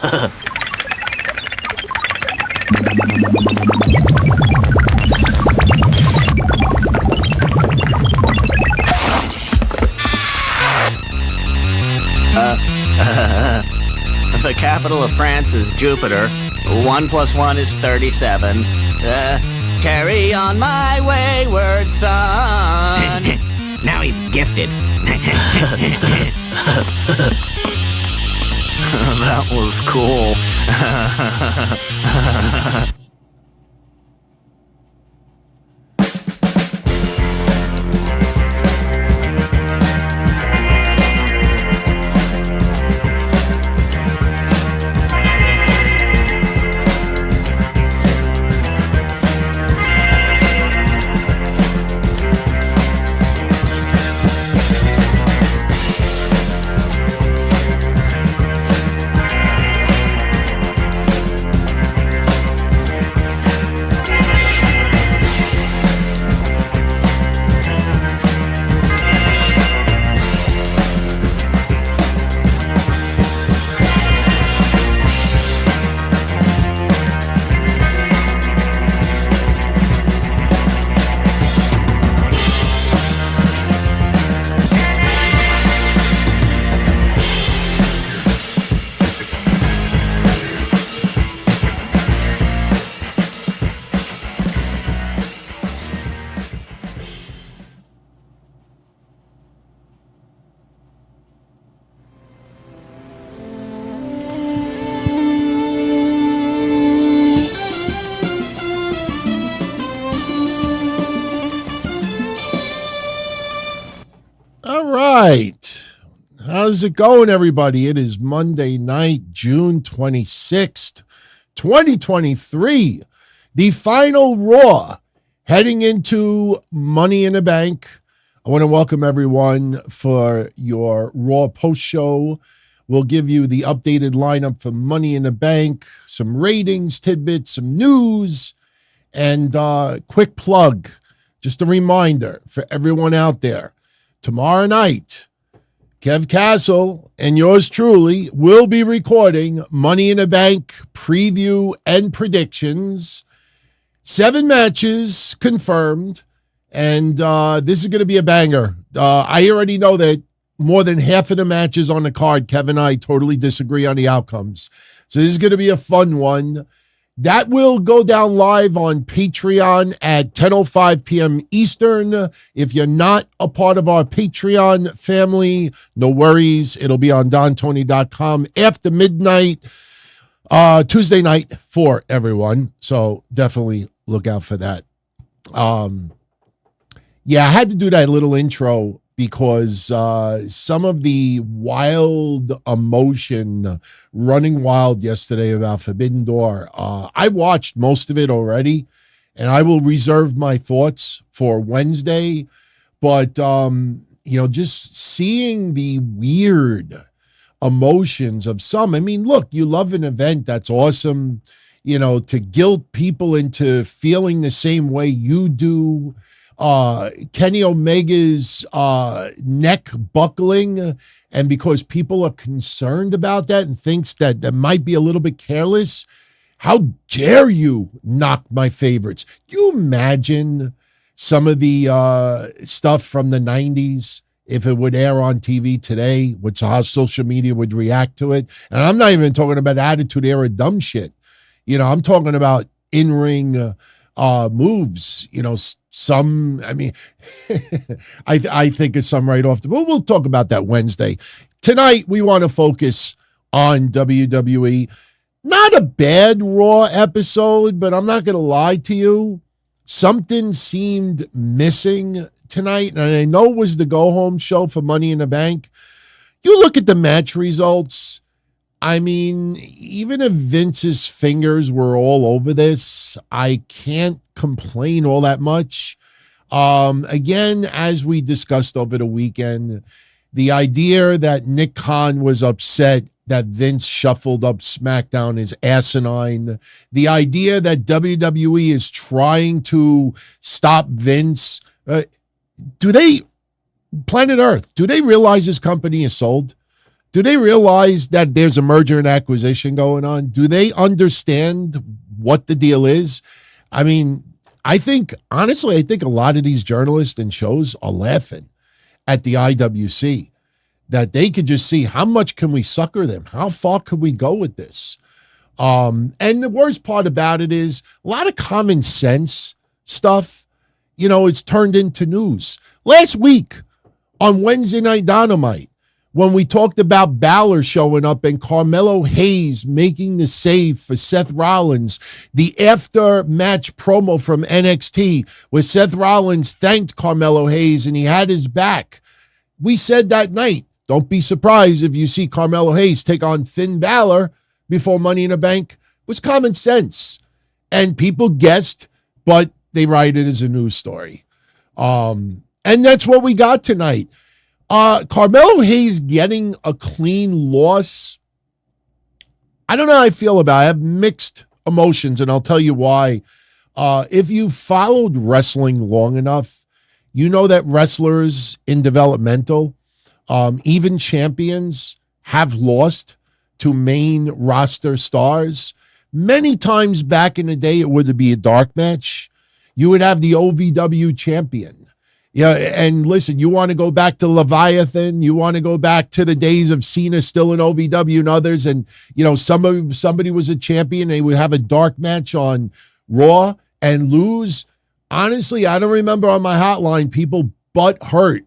The capital of France is Jupiter. 1 + 1 is 37. Carry on my wayward son. Now he's gifted. That was cool. right. How's it going, everybody? It is Monday night, June 26th, 2023. The final Raw heading into Money in the Bank. I want to welcome everyone for your Raw Post Show. We'll give you the updated lineup for Money in the Bank, some ratings, tidbits, some news, and quick plug. Just a reminder for everyone out there. Tomorrow night, Kev Castle and yours truly will be recording Money in the Bank preview and predictions. 7 matches confirmed, and this is going to be a banger. I already know that more than half of the matches on the card, Kevin and I totally disagree on the outcomes. So this is going to be a fun one. That will go down live on Patreon at 10:05 p.m. Eastern. If you're not a part of our Patreon family, no worries. It'll be on DonTony.com after midnight, Tuesday night for everyone. So definitely look out for that. Yeah, I had to do that little intro because some of the wild emotion running wild yesterday about Forbidden Door, I watched most of it already, and I will reserve my thoughts for Wednesday. But, just seeing the weird emotions of some. I mean, look, you love an event. That's awesome. To guilt people into feeling the same way you do. Kenny Omega's neck buckling, and because people are concerned about that and thinks that might be a little bit careless, how dare you knock my favorites? Do you imagine some of the stuff from the 90s if it would air on TV today, which how social media would react to it? And I'm not even talking about Attitude Era dumb shit. I'm talking about in-ring moves, some, I mean, I think it's some right off the, we'll talk about that Wednesday. Tonight, we want to focus on WWE. Not a bad Raw episode, but I'm not going to lie to you. Something seemed missing tonight, and I know it was the go-home show for Money in the Bank. You look at the match results. I mean, even if Vince's fingers were all over this, I can't complain all that much. Again, as we discussed over the weekend, the idea that Nick Khan was upset that Vince shuffled up SmackDown is asinine. The idea that WWE is trying to stop Vince, Planet Earth, do they realize this company is sold? Do they realize that there's a merger and acquisition going on? Do they understand what the deal is? I mean, honestly, I think a lot of these journalists and shows are laughing at the IWC, that they could just see how much can we sucker them? How far could we go with this? And the worst part about it is a lot of common sense stuff, it's turned into news. Last week on Wednesday Night Dynamite, when we talked about Balor showing up and Carmelo Hayes making the save for Seth Rollins, the after-match promo from NXT where Seth Rollins thanked Carmelo Hayes and he had his back. We said that night, don't be surprised if you see Carmelo Hayes take on Finn Balor before Money in the Bank. It was common sense. And people guessed, but they write it as a news story. And that's what we got tonight. Carmelo Hayes getting a clean loss. I don't know how I feel about it. I have mixed emotions, and I'll tell you why. If you followed wrestling long enough, you know that wrestlers in developmental, even champions, have lost to main roster stars. Many times back in the day, it would be a dark match. You would have the OVW champion. Yeah, and listen, you want to go back to Leviathan, you want to go back to the days of Cena still in OVW and others, and somebody was a champion, they would have a dark match on Raw and lose. Honestly, I don't remember on my hotline people butt hurt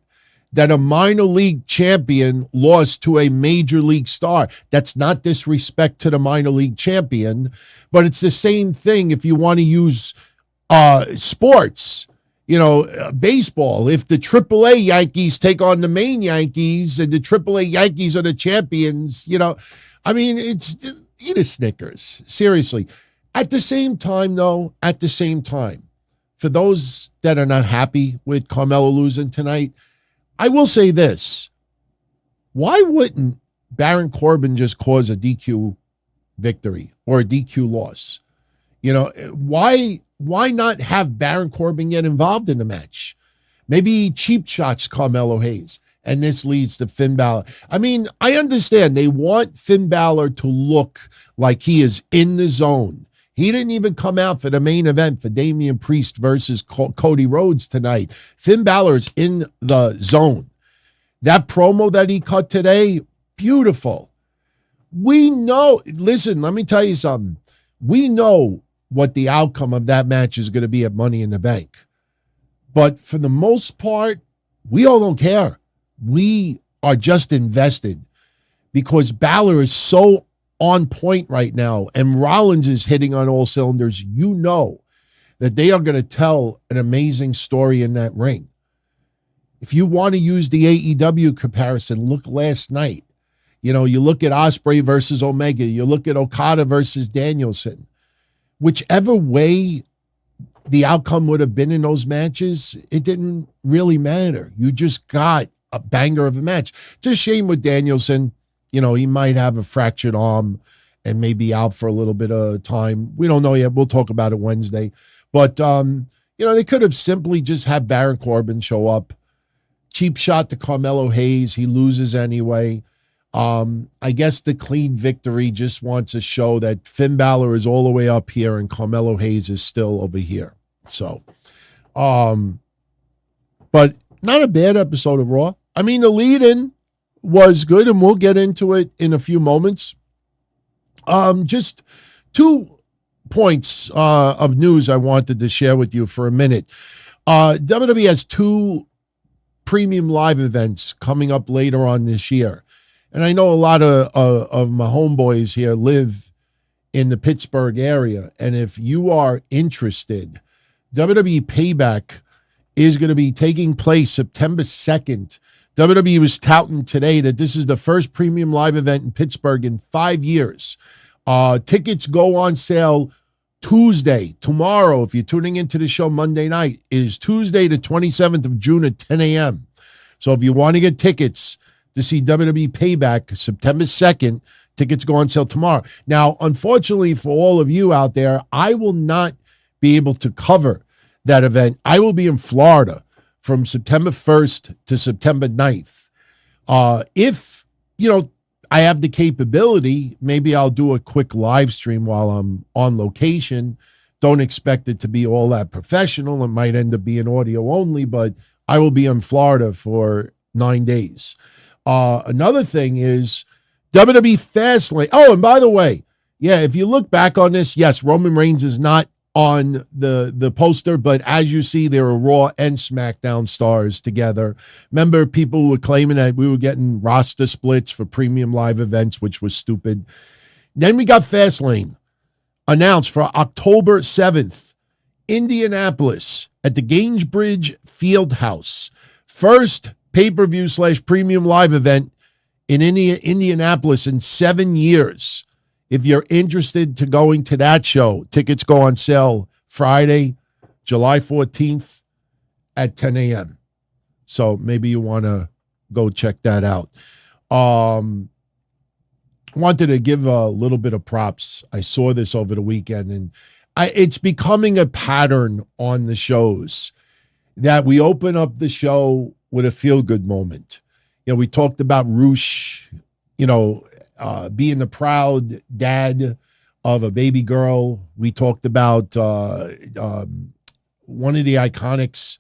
that a minor league champion lost to a major league star. That's not disrespect to the minor league champion, but it's the same thing if you want to use sports. Baseball, if the AAA Yankees take on the main Yankees and the AAA Yankees are the champions, it's eat a Snickers. Seriously. At the same time, for those that are not happy with Carmelo losing tonight, I will say this. Why wouldn't Baron Corbin just cause a DQ victory or a DQ loss? Why not have Baron Corbin get involved in the match? Maybe cheap shots Carmelo Hayes, and this leads to Finn Balor. I understand they want Finn Balor to look like he is in the zone. He didn't even come out for the main event for Damian Priest versus Cody Rhodes tonight. Finn Balor is in the zone. That promo that he cut today, beautiful. We know, listen, let me tell you something. We know what the outcome of that match is going to be at Money in the Bank. But for the most part, we all don't care. We are just invested because Balor is so on point right now and Rollins is hitting on all cylinders. You know that they are going to tell an amazing story in that ring. If you want to use the AEW comparison, look last night. You look at Ospreay versus Omega. You look at Okada versus Danielson. Whichever way the outcome would have been in those matches, it didn't really matter. You just got a banger of a match. It's a shame with Danielson. He might have a fractured arm and may be out for a little bit of time. We don't know yet. We'll talk about it Wednesday. But, they could have simply just had Baron Corbin show up. Cheap shot to Carmelo Hayes. He loses anyway. I guess the clean victory just wants to show that Finn Balor is all the way up here and Carmelo Hayes is still over here. So, but not a bad episode of Raw. The lead-in was good, and we'll get into it in a few moments. Just 2 points of news I wanted to share with you for a minute. WWE has 2 premium live events coming up later on this year. And I know a lot of my homeboys here live in the Pittsburgh area. And if you are interested, WWE Payback is going to be taking place September 2nd. WWE was touting today that this is the first premium live event in Pittsburgh in 5 years. Tickets go on sale Tuesday, tomorrow. If you're tuning into the show Monday night, it is Tuesday the 27th of June at 10 a.m. So if you want to get tickets to see WWE Payback September 2nd, tickets go on sale tomorrow. Now, unfortunately for all of you out there, I will not be able to cover that event. I will be in Florida from September 1st to September 9th. If, I have the capability. Maybe I'll do a quick live stream while I'm on location. Don't expect it to be all that professional. It might end up being audio only, but I will be in Florida for 9 days. Another thing is WWE Fastlane. Oh, and by the way, yeah, if you look back on this, yes, Roman Reigns is not on the poster, but as you see, there are Raw and SmackDown stars together. Remember, people were claiming that we were getting roster splits for premium live events, which was stupid. Then we got Fastlane announced for October 7th, Indianapolis at the Gainsbridge Fieldhouse. First pay-per-view / premium live event in Indianapolis in 7 years. If you're interested to going to that show, tickets go on sale Friday, July 14th at 10 a.m. So maybe you want to go check that out. Wanted to give a little bit of props. I saw this over the weekend, and it's becoming a pattern on the shows that we open up the show with a feel-good moment. You know, we talked about Roosh, being the proud dad of a baby girl. We talked about one of the Iconics,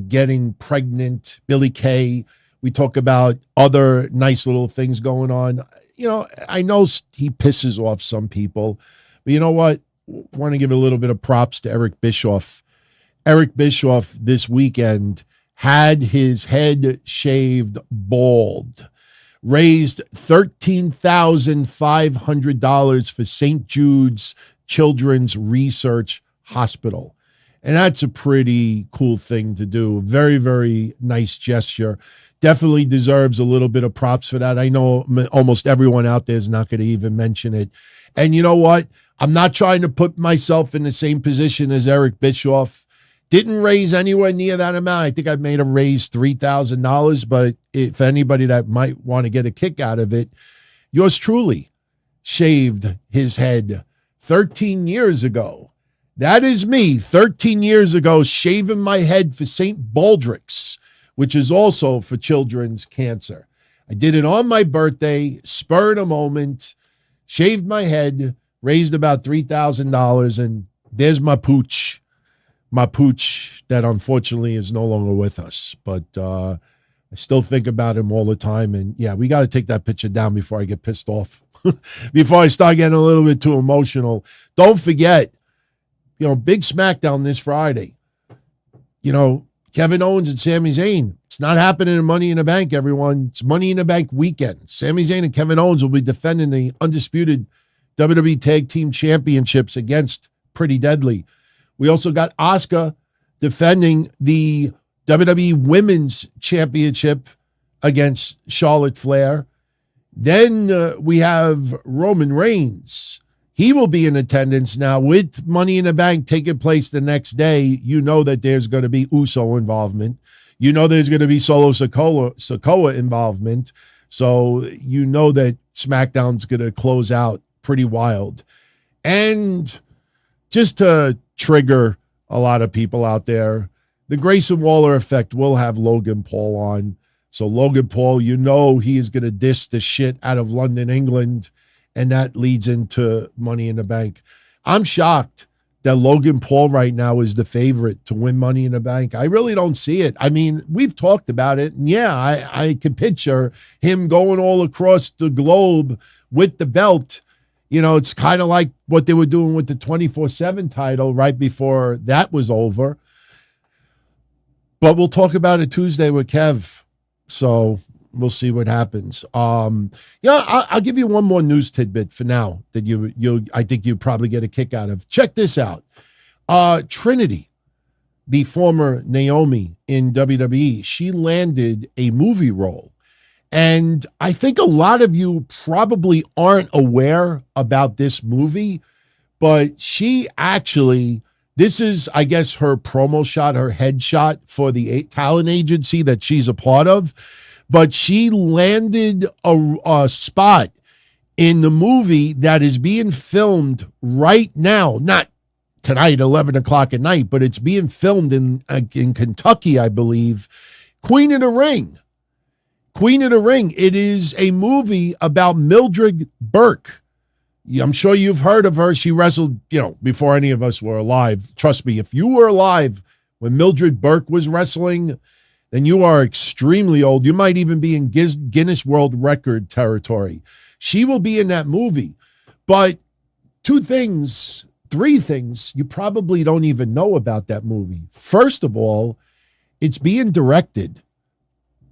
getting pregnant, Billy Kay. We talk about other nice little things going on. I know he pisses off some people, but you know what? I want to give a little bit of props to Eric Bischoff. Eric Bischoff this weekend had his head shaved bald, raised $13,500 for St. Jude's Children's Research Hospital. And that's a pretty cool thing to do. Very, very nice gesture. Definitely deserves a little bit of props for that. I know almost everyone out there is not going to even mention it. And you know what? I'm not trying to put myself in the same position as Eric Bischoff. Didn't raise anywhere near that amount. I think I made him raise $3,000. But if anybody that might want to get a kick out of it, yours truly shaved his head 13 years ago. That is me, 13 years ago, shaving my head for St. Baldrick's, which is also for children's cancer. I did it on my birthday, spurred a moment, shaved my head, raised about $3,000, and there's my pooch that unfortunately is no longer with us. But I still think about him all the time. And yeah, we got to take that picture down before I get pissed off, before I start getting a little bit too emotional. Don't forget, big SmackDown this Friday. Kevin Owens and Sami Zayn. It's not happening in Money in the Bank, everyone. It's Money in the Bank weekend. Sami Zayn and Kevin Owens will be defending the undisputed WWE Tag Team Championships against Pretty Deadly. We also got Asuka defending the WWE Women's Championship against Charlotte Flair. Then we have Roman Reigns. He will be in attendance now with Money in the Bank taking place the next day. You know that there's going to be Uso involvement. You know there's going to be Solo Sikoa involvement. So you know that SmackDown's going to close out pretty wild. And just to trigger a lot of people out there, the Grayson Waller effect will have Logan Paul on. So Logan Paul, he is going to diss the shit out of London, England. And that leads into Money in the Bank. I'm shocked that Logan Paul right now is the favorite to win Money in the Bank. I really don't see it. I mean, we've talked about it. And yeah, I can picture him going all across the globe with the belt. It's kind of like what they were doing with the 24/7 title right before that was over. But we'll talk about it Tuesday with Kev. So we'll see what happens. I'll give you one more news tidbit for now that I think you probably get a kick out of. Check this out. Trinity, the former Naomi in WWE, she landed a movie role. And I think a lot of you probably aren't aware about this movie, but she actually, this is, I guess, her promo shot, her headshot for the talent agency that she's a part of. But she landed a spot in the movie that is being filmed right now, not tonight, 11 o'clock at night, but it's being filmed in Kentucky, I believe. Queen of the Ring. Queen of the Ring. It is a movie about Mildred Burke. I'm sure you've heard of her. She wrestled, before any of us were alive. Trust me, if you were alive when Mildred Burke was wrestling, then you are extremely old. You might even be in Guinness World Record territory. She will be in that movie. But three things you probably don't even know about that movie. First of all, it's being directed.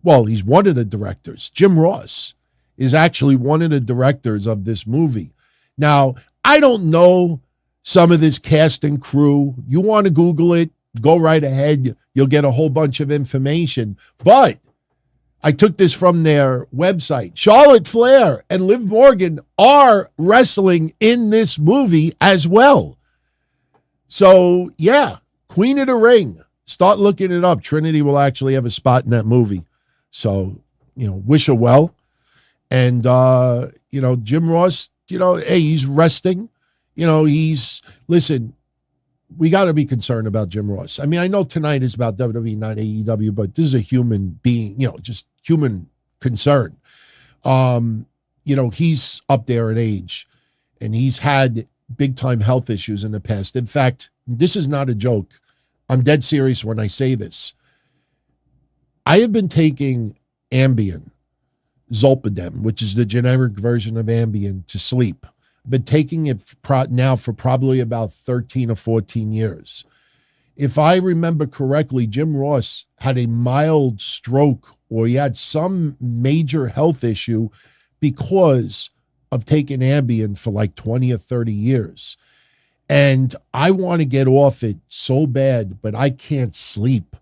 Well, he's one of the directors. Jim Ross is actually one of the directors of this movie. Now, I don't know some of this cast and crew. You want to Google it, go right ahead. You'll get a whole bunch of information. But I took this from their website. Charlotte Flair and Liv Morgan are wrestling in this movie as well. So, yeah, Queen of the Ring. Start looking it up. Trinity will actually have a spot in that movie. So, wish her well. And, Jim Ross, hey, he's resting. Listen, we got to be concerned about Jim Ross. I mean, I know tonight is about WWE, not AEW, but this is a human being, just human concern. He's up there in age, and he's had big-time health issues in the past. In fact, this is not a joke. I'm dead serious when I say this. I have been taking Ambien, Zolpidem, which is the generic version of Ambien, to sleep. I've been taking it now for probably about 13 or 14 years. If I remember correctly, Jim Ross had a mild stroke, or he had some major health issue because of taking Ambien for like 20 or 30 years. And I want to get off it so bad, but I can't sleep.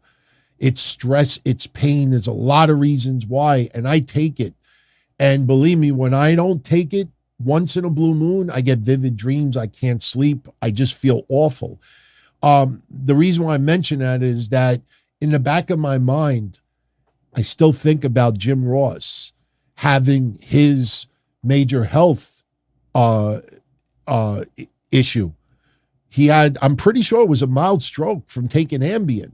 It's stress, it's pain. There's a lot of reasons why, and I take it. And believe me, when I don't take it, once in a blue moon, I get vivid dreams. I can't sleep. I just feel awful. The reason why I mention that is that in the back of my mind, I still think about Jim Ross having his major health issue. He had, I'm pretty sure it was a mild stroke from taking Ambien.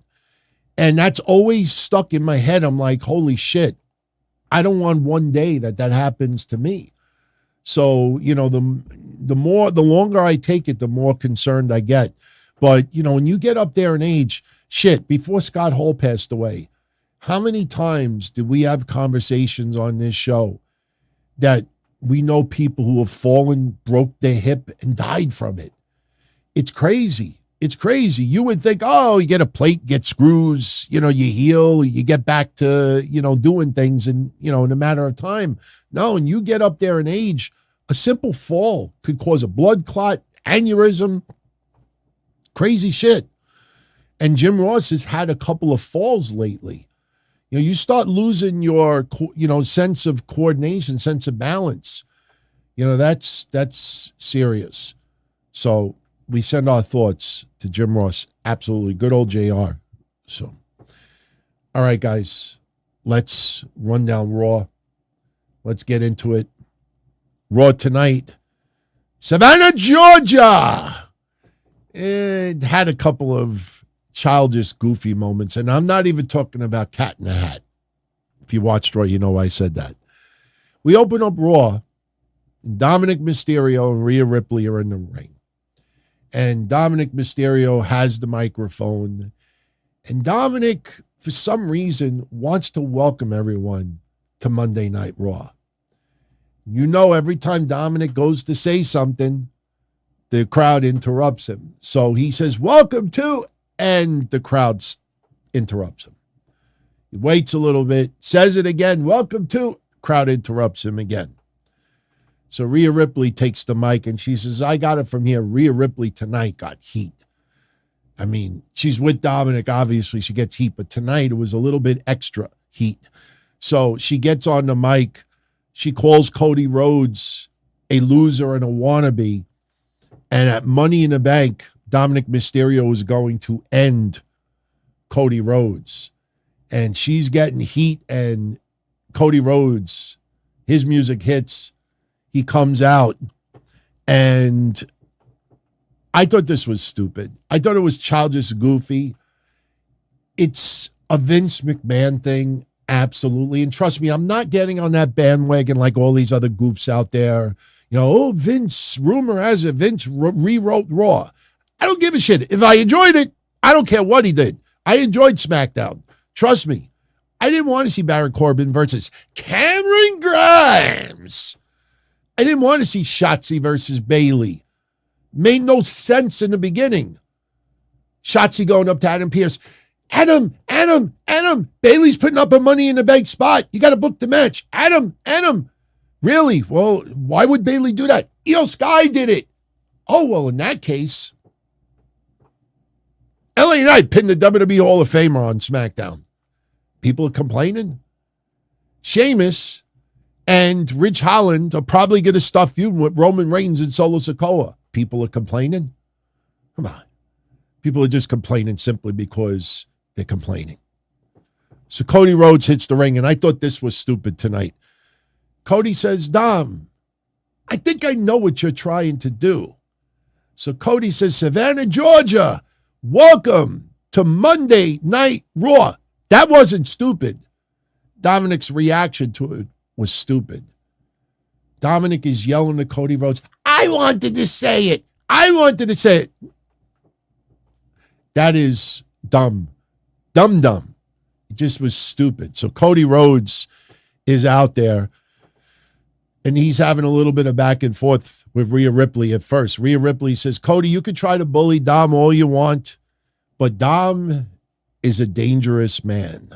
And that's always stuck in my head. I'm like, holy shit, I don't want one day that happens to me. So, the longer I take it, the more concerned I get. But, when you get up there in age, shit, before Scott Hall passed away, how many times did we have conversations on this show that we know people who have fallen, broke their hip, and died from it? It's crazy. It's crazy. You would think, oh, you get a plate, get screws, you heal, you get back to, doing things in a matter of time. No, and you get up there in age, a simple fall could cause a blood clot, aneurysm, crazy shit. And Jim Ross has had a couple of falls lately. You start losing your, sense of coordination, sense of balance. That's serious. So we send our thoughts to Jim Ross. Absolutely. Good old JR. So, all right, guys, let's run down Raw. Let's get into it. Raw tonight. Savannah, Georgia. It had a couple of childish, goofy moments, and I'm not even talking about Cat in the Hat. If you watched Raw, you know why I said that. We open up Raw. Dominik Mysterio and Rhea Ripley are in the ring. And Dominik Mysterio has the microphone. And Dominik, for some reason, wants to welcome everyone to Monday Night Raw. Every time Dominik goes to say something, the crowd interrupts him. So he says, welcome to, and the crowd interrupts him. He waits a little bit, says it again, welcome to, crowd interrupts him again. So Rhea Ripley takes the mic and she says, I got it from here. Rhea Ripley tonight got heat. I mean, she's with Dominik. Obviously, she gets heat, but tonight it was a little bit extra heat. So she gets on the mic. She calls Cody Rhodes a loser and a wannabe. And at Money in the Bank, Dominik Mysterio is going to end Cody Rhodes. And she's getting heat, and Cody Rhodes, his music hits. He comes out, and I thought this was stupid. I thought it was childish, goofy. It's a Vince McMahon thing, Absolutely. And trust me, I'm not getting on that bandwagon like all these other goofs out there. Oh, Vince, rumor has it, Vince rewrote Raw. I don't give a shit. If I enjoyed it, I don't care what he did. I enjoyed SmackDown. Trust me. I didn't want to see Baron Corbin versus Cameron Grimes. I didn't want to see Shotzi versus Bayley. Made no sense in the beginning. Shotzi going up to Adam Pearce. Adam. Bayley's putting up a Money in the Bank spot. You got to book the match. Adam. Really? Well, why would Bayley do that? Io Sky did it. Oh, well, in that case, LA Knight pinned the WWE Hall of Famer on SmackDown. People are complaining. Sheamus and Ridge Holland are probably going to stuff feud with Roman Reigns and Solo Sikoa. People are complaining. Come on. People are just complaining simply because they're complaining. So Cody Rhodes hits the ring, and I thought this was stupid tonight. Cody says, Dom, I think I know what you're trying to do. So Cody says, Savannah, Georgia, welcome to Monday Night Raw. That wasn't stupid. Dominik's reaction to it was stupid. Dominik is yelling to Cody Rhodes, I wanted to say it. That is dumb. Dumb. It just was stupid. So Cody Rhodes is out there, and he's having a little bit of back and forth with Rhea Ripley at first. Rhea Ripley says, Cody, you can try to bully Dom all you want, but Dom is a dangerous man.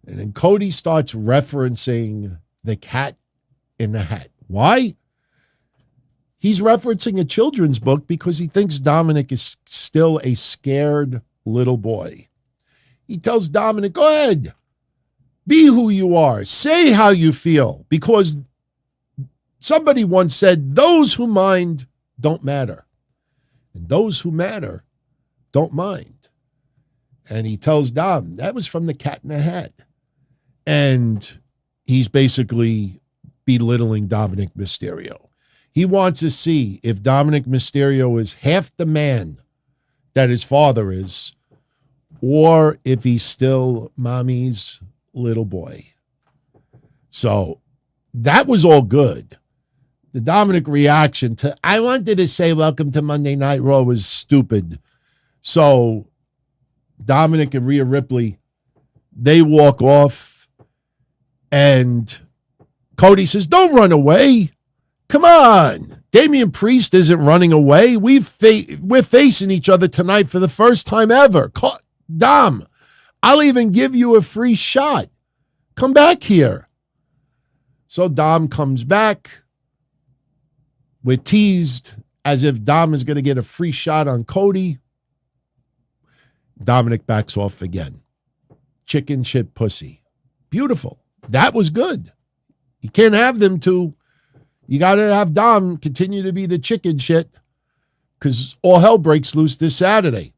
And then Cody starts referencing the Cat in the Hat. Why? He's referencing a children's book because he thinks Dominik is still a scared little boy. He tells Dominik, go ahead, be who you are, say how you feel, because somebody once said, those who mind don't matter, and those who matter don't mind. And he tells Dom, that was from the Cat in the Hat. And he's basically belittling Dominik Mysterio. He wants to see if Dominik Mysterio is half the man that his father is, or if he's still mommy's little boy. So that was all good. The Dominik reaction to, I wanted to say welcome to Monday Night Raw, was stupid. So Dominik and Rhea Ripley, they walk off, and Cody says, don't run away. Come on. Damian Priest isn't running away. We're facing each other tonight for the first time ever. Dom, I'll even give you a free shot. Come back here. So Dom comes back. We're teased as if Dom is going to get a free shot on Cody. Dominik backs off again. Chicken shit pussy. Beautiful. That was good. You can't have them two. You got to have Dom continue to be the chicken shit, because all hell breaks loose this Saturday.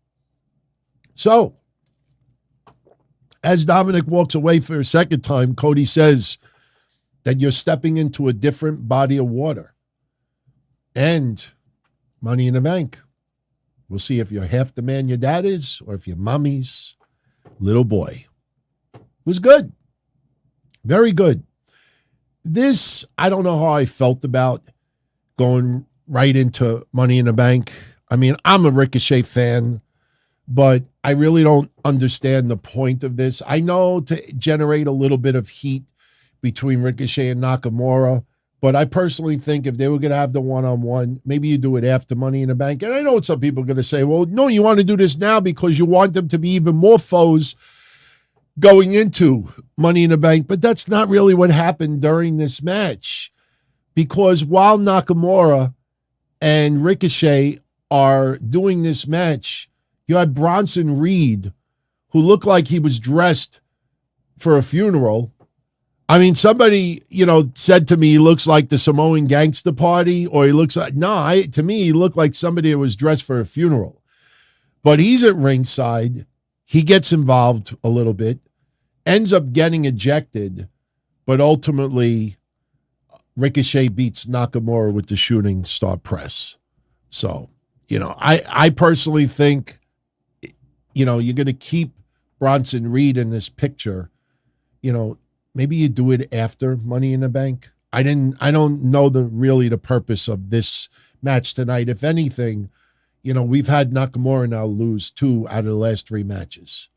So, as Dominik walks away for a second time, Cody says that you're stepping into a different body of water. And Money in the Bank. We'll see if you're half the man your dad is, or if you're mommy's little boy. It was good. Very good. This, I don't know how I felt about going right into Money in the Bank. I mean, I'm a Ricochet fan, but I really don't understand the point of this. I know to generate a little bit of heat between Ricochet and Nakamura, but I personally think if they were going to have the one-on-one, maybe you do it after Money in the Bank. And I know some people are going to say, well, no, you want to do this now because you want them to be even more foes going into Money in the Bank. But that's not really what happened during this match, because while Nakamura and Ricochet are doing this match, you had Bronson Reed, who looked like he was dressed for a funeral. I mean, somebody, said to me, he looks like the Samoan Gangster Party, or he looks like, to me, he looked like somebody that was dressed for a funeral. But he's at ringside. He gets involved a little bit, ends up getting ejected, but ultimately Ricochet beats Nakamura with the shooting star press. So, I personally think, you're going to keep Bronson Reed in this picture maybe you do it after Money in the Bank. I don't know the purpose of this match tonight. If anything, we've had Nakamura now lose 2 out of the last 3 matches.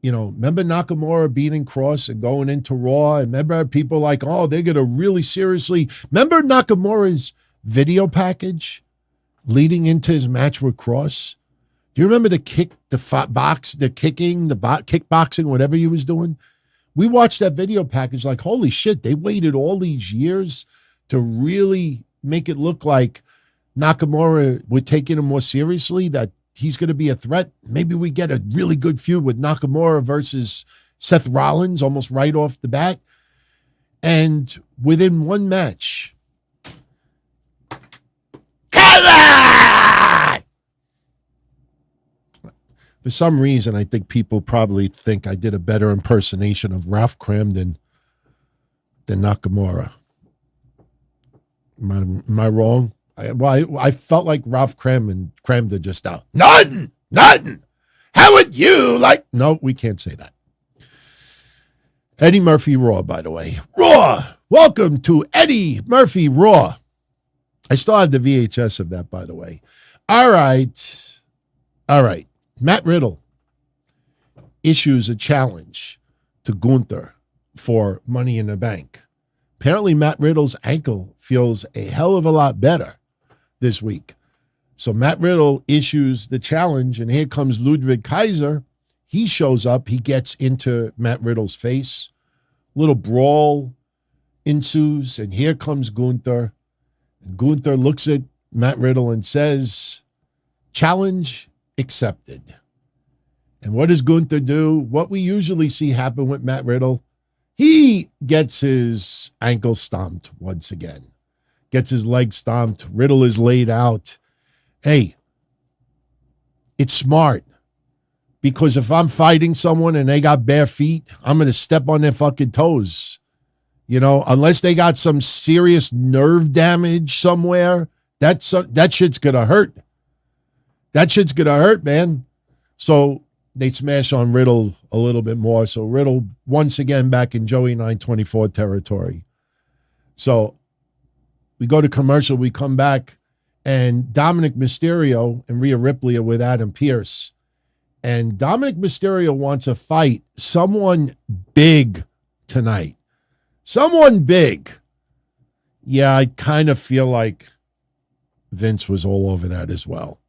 Remember Nakamura beating Cross and going into Raw? And remember people like, oh, they're going to really seriously. Remember Nakamura's video package leading into his match with Cross? Do you remember the kickboxing, whatever he was doing? We watched that video package like, holy shit, they waited all these years to really make it look like Nakamura would take it more seriously, that he's going to be a threat. Maybe we get a really good feud with Nakamura versus Seth Rollins almost right off the bat. And within one match, come on! For some reason, I think people probably think I did a better impersonation of Ralph Cramden than Nakamura. Am I wrong? I felt like Ralph Cramden just out. Nothing. How would you like? No, we can't say that. Eddie Murphy Raw, by the way. Raw. Welcome to Eddie Murphy Raw. I still have the VHS of that, by the way. All right. Matt Riddle issues a challenge to Gunther for Money in the Bank. Apparently, Matt Riddle's ankle feels a hell of a lot better this week. So Matt Riddle issues the challenge, and here comes Ludwig Kaiser. He shows up. He gets into Matt Riddle's face. Little brawl ensues, and here comes Gunther. And Gunther looks at Matt Riddle and says, challenge accepted. And what does Gunther do? What we usually see happen with Matt Riddle, he gets his ankle stomped once again. Gets his leg stomped. Riddle is laid out. Hey, it's smart. Because if I'm fighting someone and they got bare feet, I'm going to step on their fucking toes. Unless they got some serious nerve damage somewhere, that shit's going to hurt. That shit's going to hurt, man. So they smash on Riddle a little bit more. So Riddle, once again, back in Joey 924 territory. So we go to commercial, we come back, and Dominik Mysterio and Rhea Ripley are with Adam Pearce. And Dominik Mysterio wants to fight someone big tonight. Someone big. Yeah, I kind of feel like Vince was all over that as well.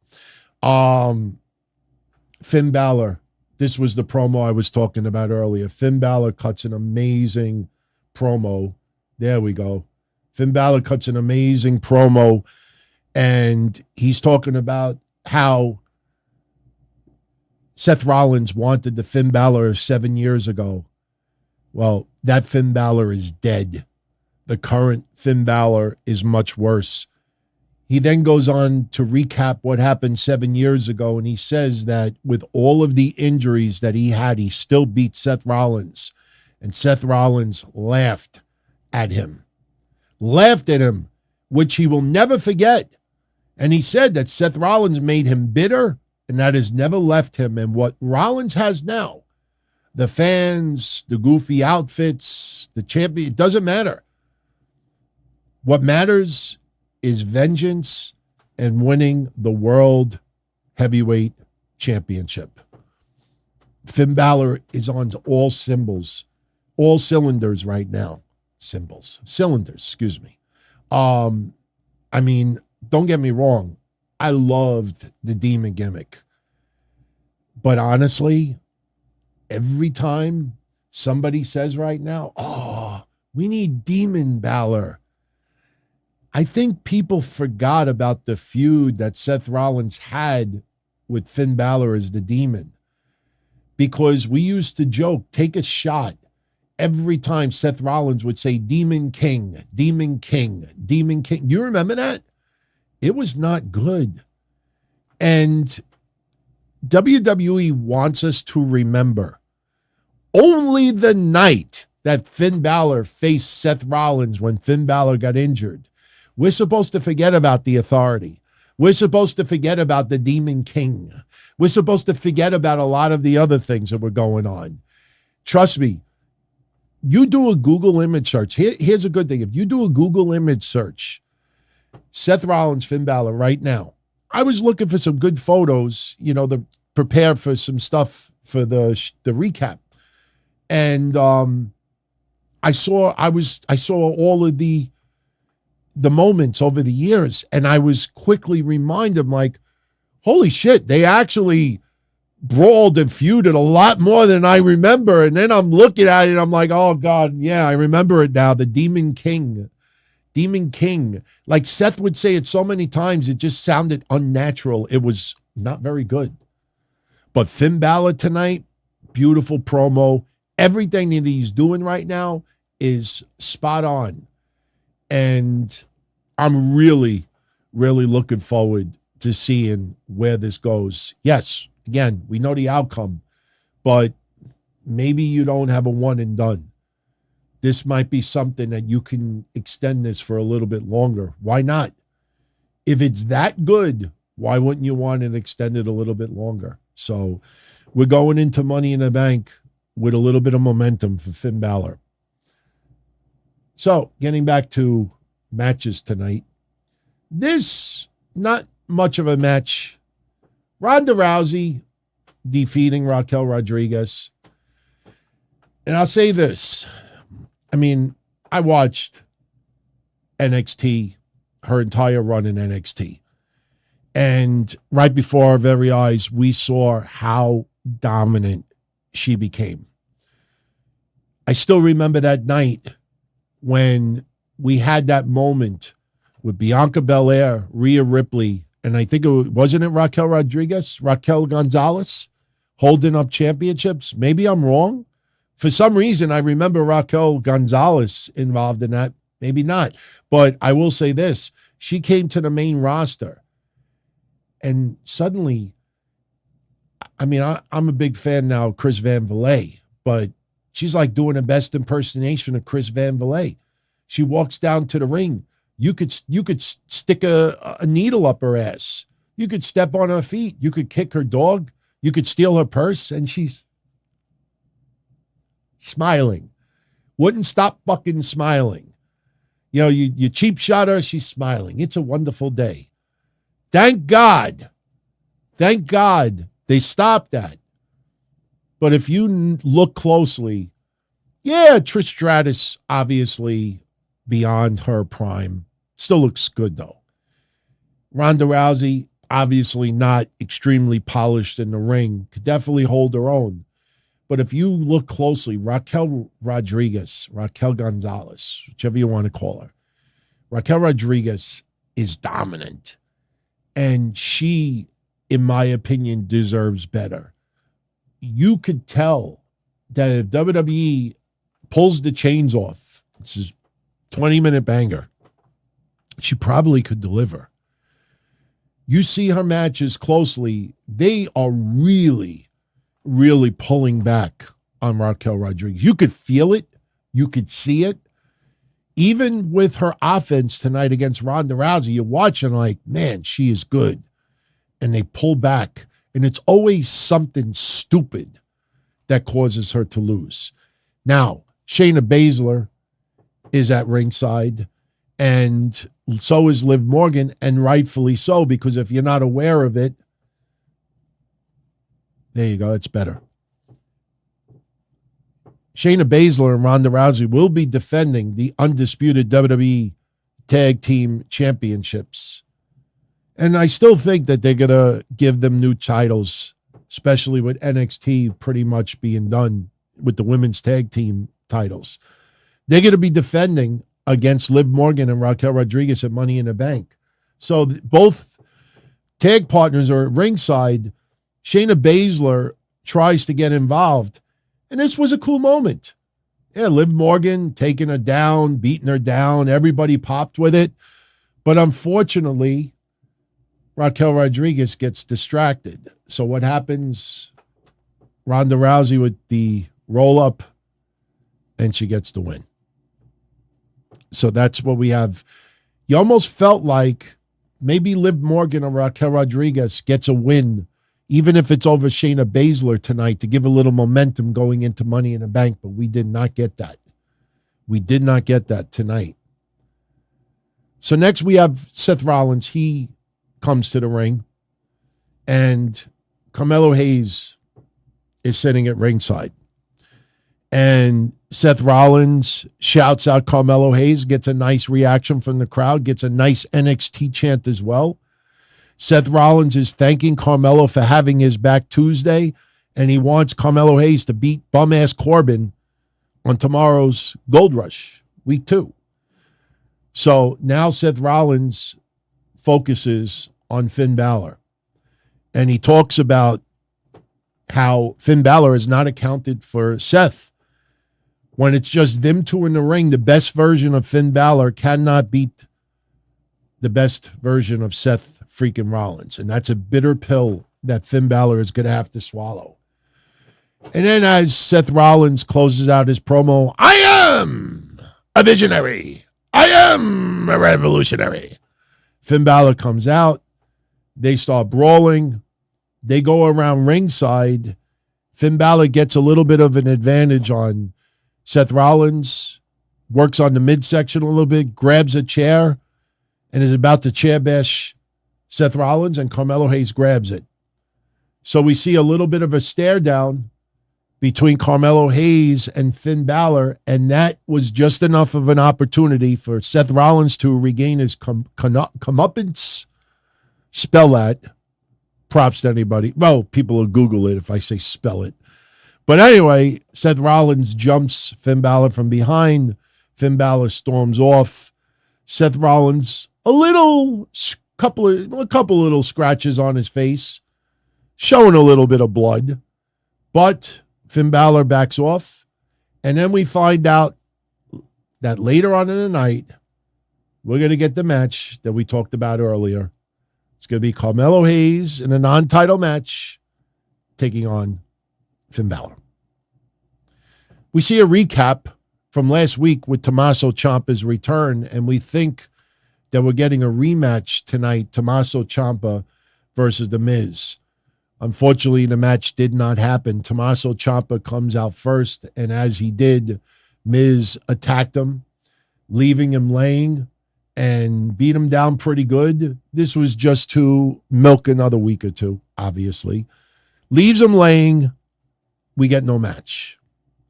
Finn Balor. This was the promo I was talking about earlier. Finn Balor cuts an amazing promo. There we go. Finn Balor cuts an amazing promo, and he's talking about how Seth Rollins wanted the Finn Balor 7 years ago. Well, that Finn Balor is dead. The current Finn Balor is much worse. He then goes on to recap what happened 7 years ago, and he says that with all of the injuries that he had, he still beat Seth Rollins. And Seth Rollins laughed at him. Laughed at him, which he will never forget. And he said that Seth Rollins made him bitter, and that has never left him. And what Rollins has now, the fans, the goofy outfits, the champion, it doesn't matter. What matters is vengeance and winning the World Heavyweight Championship. Finn Balor is on all cylinders right now. Cylinders, excuse me. I mean, don't get me wrong. I loved the demon gimmick. But honestly, every time somebody says right now, oh, we need Demon Balor, I think people forgot about the feud that Seth Rollins had with Finn Balor as the Demon. Because we used to joke, take a shot every time Seth Rollins would say Demon King, Demon King, Demon King. You remember that? It was not good. And WWE wants us to remember only the night that Finn Balor faced Seth Rollins when Finn Balor got injured. We're supposed to forget about the Authority. We're supposed to forget about the Demon King. We're supposed to forget about a lot of the other things that were going on. Trust me, You do a Google image search. Here's a good thing. If you do a Google image search, Seth Rollins, Finn Balor right now, I was looking for some good photos, to prepare for some stuff for the recap. And I saw all of the moments over the years, and I was quickly reminded, like, holy shit, they actually brawled and feuded a lot more than I remember. And then I'm looking at it and I'm like, oh God, yeah, I remember it now. The Demon King. Like Seth would say it so many times, it just sounded unnatural. It was not very good. But Finn Balor tonight, beautiful promo. Everything that he's doing right now is spot on. And I'm really, really looking forward to seeing where this goes. Yes, again, we know the outcome, but maybe you don't have a one and done. This might be something that you can extend this for a little bit longer. Why not? If it's that good, why wouldn't you want it extended a little bit longer? So we're going into Money in the Bank with a little bit of momentum for Finn Balor. So getting back to matches tonight, this not much of a match. Ronda Rousey defeating Raquel Rodriguez. And I'll say this. I mean, I watched NXT, her entire run in NXT. And right before our very eyes, we saw how dominant she became. I still remember that night when we had that moment with Bianca Belair, Rhea Ripley, and I think wasn't it Raquel Rodriguez, Raquel Gonzalez, holding up championships? Maybe I'm wrong. For some reason, I remember Raquel Gonzalez involved in that. Maybe not. But I will say this. She came to the main roster. And suddenly, I mean, I'm a big fan now of Chris Van Vliet, but she's like doing the best impersonation of Chris Van Vliet. She walks down to the ring. You could stick a needle up her ass. You could step on her feet. You could kick her dog. You could steal her purse, and she's smiling. Wouldn't stop fucking smiling. You cheap shot her, she's smiling. It's a wonderful day. Thank God they stopped that. But if you look closely, yeah, Trish Stratus obviously beyond her prime. Still looks good, though. Ronda Rousey, obviously not extremely polished in the ring. Could definitely hold her own. But if you look closely, Raquel Rodriguez, Raquel Gonzalez, whichever you want to call her, Raquel Rodriguez is dominant. And she, in my opinion, deserves better. You could tell that if WWE pulls the chains off, this is 20-minute banger, she probably could deliver. You see her matches closely, they are really, really pulling back on Raquel Rodriguez. You could feel it. You could see it. Even with her offense tonight against Ronda Rousey, you're watching like, man, she is good. And they pull back. And it's always something stupid that causes her to lose. Now, Shayna Baszler is at ringside, and so is Liv Morgan, and rightfully so, because if you're not aware of it, there you go, it's better. Shayna Baszler and Ronda Rousey will be defending the undisputed WWE Tag Team Championships. And I still think that they're going to give them new titles, especially with NXT pretty much being done with the women's tag team titles. They're going to be defending against Liv Morgan and Raquel Rodriguez at Money in the Bank. So both tag partners are at ringside. Shayna Baszler tries to get involved. And this was a cool moment. Yeah, Liv Morgan taking her down, beating her down. Everybody popped with it. But unfortunately, Raquel Rodriguez gets distracted. So what happens? Ronda Rousey with the roll-up, and she gets the win. So that's what we have. You almost felt like maybe Liv Morgan or Raquel Rodriguez gets a win, even if it's over Shayna Baszler tonight, to give a little momentum going into Money in the Bank, but we did not get that. We did not get that tonight. So next we have Seth Rollins. He comes to the ring, and Carmelo Hayes is sitting at ringside. And Seth Rollins shouts out Carmelo Hayes, gets a nice reaction from the crowd, gets a nice NXT chant as well. Seth Rollins is thanking Carmelo for having his back Tuesday, and he wants Carmelo Hayes to beat bum-ass Corbin on tomorrow's Gold Rush, week 2. So now Seth Rollins focuses on Finn Balor, and he talks about how Finn Balor is not accounted for Seth. When it's just them two in the ring, the best version of Finn Balor cannot beat the best version of Seth freaking Rollins. And that's a bitter pill that Finn Balor is going to have to swallow. And then as Seth Rollins closes out his promo, I am a visionary. I am a revolutionary. Finn Balor comes out. They start brawling. They go around ringside. Finn Balor gets a little bit of an advantage on Seth Rollins, works on the midsection a little bit, grabs a chair, and is about to chair bash Seth Rollins, and Carmelo Hayes grabs it. So we see a little bit of a stare down between Carmelo Hayes and Finn Balor, and that was just enough of an opportunity for Seth Rollins to regain his comeuppance. Spell that. Props to anybody. Well, people will Google it if I say spell it. But anyway, Seth Rollins jumps Finn Balor from behind. Finn Balor storms off. Seth Rollins, a couple little scratches on his face, showing a little bit of blood. But Finn Balor backs off. And then we find out that later on in the night, we're going to get the match that we talked about earlier. It's going to be Carmelo Hayes in a non-title match taking on Finn Balor. We see a recap from last week with Tommaso Ciampa's return, and we think that we're getting a rematch tonight, Tommaso Ciampa versus The Miz. Unfortunately, the match did not happen. Tommaso Ciampa comes out first, and as he did, Miz attacked him, leaving him laying, and beat him down pretty good. This was just to milk another week or two, obviously. Leaves him laying. We get no match.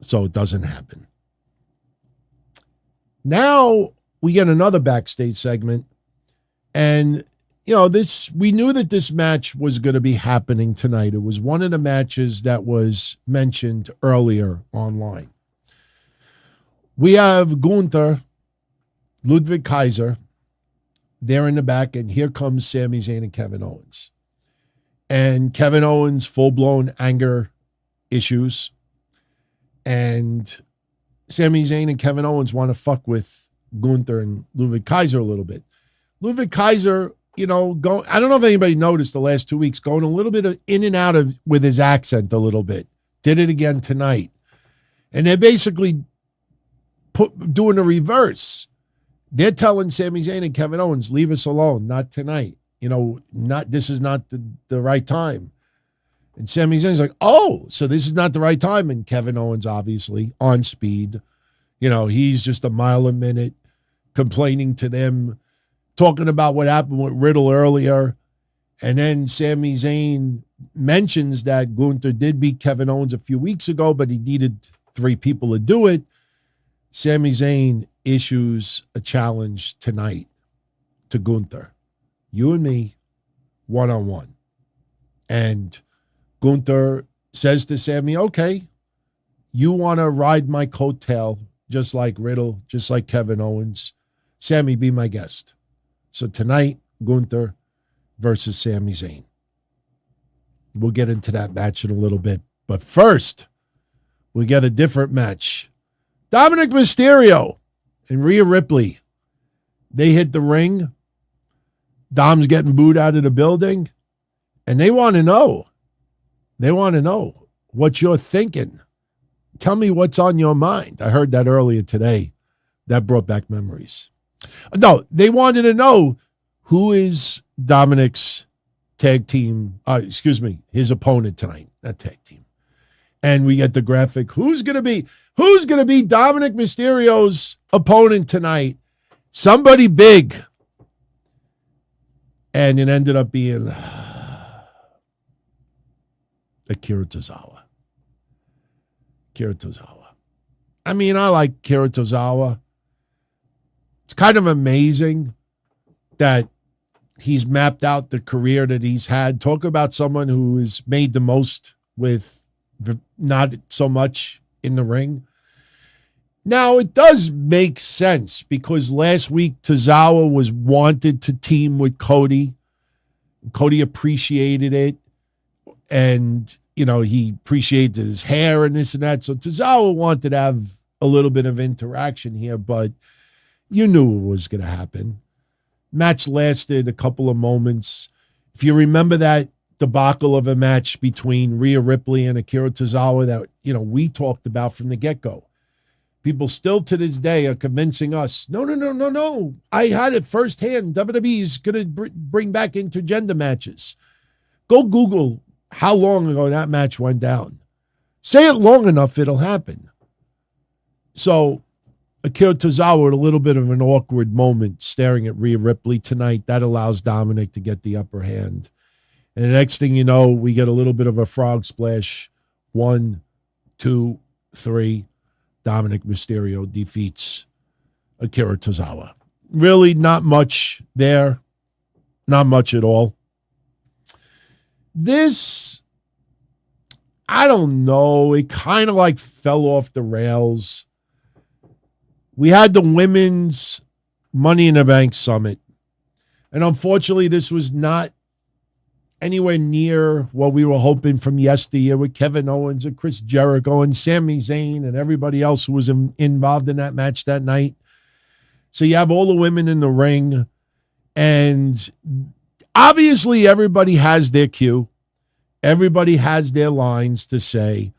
So it doesn't happen. Now we get another backstage segment. And, we knew that this match was going to be happening tonight. It was one of the matches that was mentioned earlier online. We have Gunther, Ludwig Kaiser, there in the back, and here comes Sami Zayn and Kevin Owens. And Kevin Owens, full-blown anger issues. And Sami Zayn and Kevin Owens want to fuck with Gunther and Ludwig Kaiser a little bit. Ludwig Kaiser, I don't know if anybody noticed the last 2 weeks, going a little bit in and out of with his accent a little bit. Did it again tonight. And they're basically doing the reverse. They're telling Sami Zayn and Kevin Owens, leave us alone, not tonight. This is not the right time. And Sami Zayn's like, oh, so this is not the right time. And Kevin Owens, obviously, on speed. He's just a mile a minute, complaining to them, talking about what happened with Riddle earlier. And then Sami Zayn mentions that Gunther did beat Kevin Owens a few weeks ago, but he needed 3 people to do it. Sami Zayn issues a challenge tonight to Gunther. You and me, one-on-one. And Gunther says to Sami, okay, you want to ride my coattail just like Riddle, just like Kevin Owens. Sami, be my guest. So tonight, Gunther versus Sami Zayn. We'll get into that match in a little bit. But first, we get a different match. Dominik Mysterio and Rhea Ripley. They hit the ring. Dom's getting booed out of the building. And they want to know. They want to know what you're thinking. Tell me what's on your mind. I heard that earlier today. That brought back memories. No, they wanted to know who is Dominik's his opponent tonight, that tag team. And we get the graphic. Who's going to be Who's going to be Dominik Mysterio's opponent tonight? Somebody big. And it ended up being Akira Tozawa. Akira Tozawa. I mean, I like Akira Tozawa. It's kind of amazing that he's mapped out the career that he's had. Talk about someone who has made the most with not so much in the ring. Now, it does make sense because last week Tozawa was wanted to team with Cody. Cody appreciated it. And, you know, he appreciated his hair and this and that. So Tozawa wanted to have a little bit of interaction here, but you knew it was going to happen. Match lasted a couple of moments. If you remember that debacle of a match between Rhea Ripley and Akira Tozawa that, you know, we talked about from the get-go. People still to this day are convincing us, no. I had it firsthand. WWE is going to bring back intergender matches. Go Google how long ago that match went down. Say it long enough, it'll happen. So Akira Tozawa with a little bit of an awkward moment staring at Rhea Ripley tonight. That allows Dominik to get the upper hand. And the next thing you know, we get a little bit of a frog splash. 1, 2, 3. Dominik Mysterio defeats Akira Tozawa. Really not much there. Not much at all. This, I don't know. It kind of like fell off the rails. We had the Women's Money in the Bank Summit. And unfortunately, this was not anywhere near what we were hoping from yesteryear with Kevin Owens and Chris Jericho and Sami Zayn and everybody else who was involved in that match that night. So you have all the women in the ring. And obviously everybody has their cue. Everybody has their lines to say.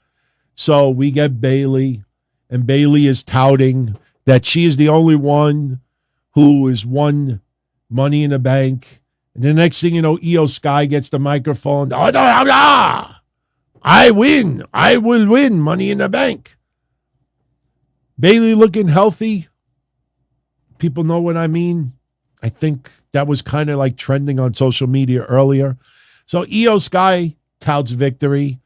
So we get Bayley, and Bayley is touting that she is the only one who has won Money in the Bank. And the next thing you know, Io Sky gets the microphone. I win. I will win Money in the Bank. Bayley looking healthy. People know what I mean. I think that was kind of like trending on social media earlier. So Io Sky touts victory.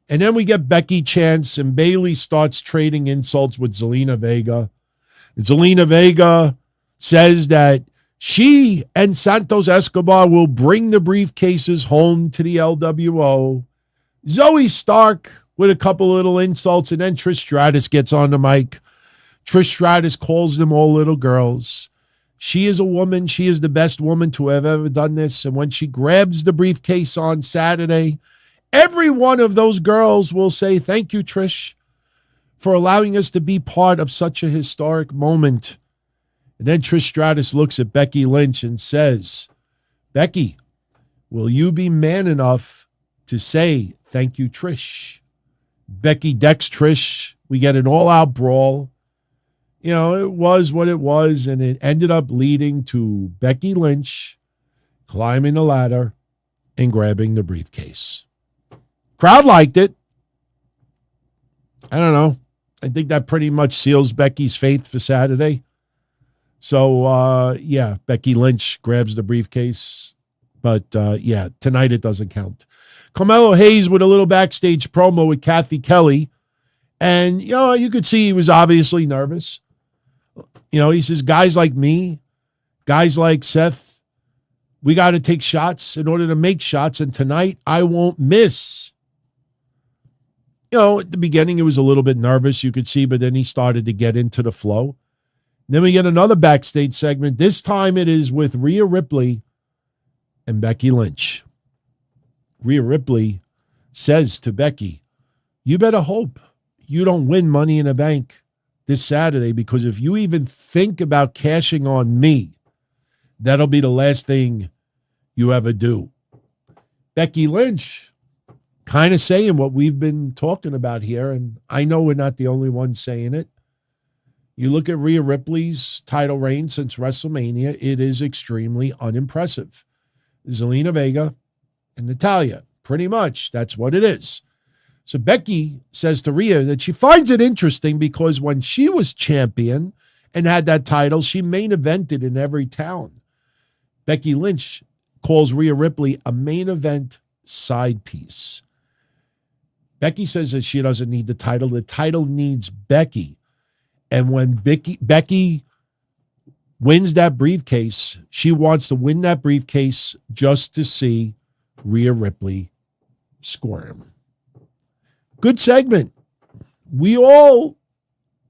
And then we get Becky chance, and Bayley starts trading insults with Zelina Vega. And Zelina Vega says that she and Santos Escobar will bring the briefcases home to the LWO. Zoe Stark with a couple little insults, and then Trish Stratus gets on the mic. Trish Stratus calls them all little girls. She is a woman. She is the best woman to have ever done this. And when she grabs the briefcase on Saturday, every one of those girls will say, thank you, Trish, for allowing us to be part of such a historic moment. And then Trish Stratus looks at Becky Lynch and says, Becky, will you be man enough to say thank you, Trish? Becky decks Trish. We get an all-out brawl. You know, it was what it was, and it ended up leading to Becky Lynch climbing the ladder and grabbing the briefcase. Crowd liked it. I don't know. I think that pretty much seals Becky's fate for Saturday. So, yeah, Becky Lynch grabs the briefcase. But, yeah, tonight it doesn't count. Carmelo Hayes with a little backstage promo with Kathy Kelly. And, you know, you could see he was obviously nervous. You know, he says, guys like me, guys like Seth, we got to take shots in order to make shots. And tonight I won't miss. You know, at the beginning, it was a little bit nervous, you could see, but then he started to get into the flow. Then we get another backstage segment. This time it is with Rhea Ripley and Becky Lynch. Rhea Ripley says to Becky, you better hope you don't win Money in the Bank this Saturday, because if you even think about cashing on me, that'll be the last thing you ever do. Becky Lynch kind of saying what we've been talking about here, and I know we're not the only ones saying it. You look at Rhea Ripley's title reign since WrestleMania, it is extremely unimpressive. Zelina Vega and Natalya, pretty much, that's what it is. So Becky says to Rhea that she finds it interesting because when she was champion and had that title, she main evented in every town. Becky Lynch calls Rhea Ripley a main event side piece. Becky says that she doesn't need the title. The title needs Becky. And when Becky wins that briefcase, she wants to win that briefcase just to see Rhea Ripley squirm. Good segment. We all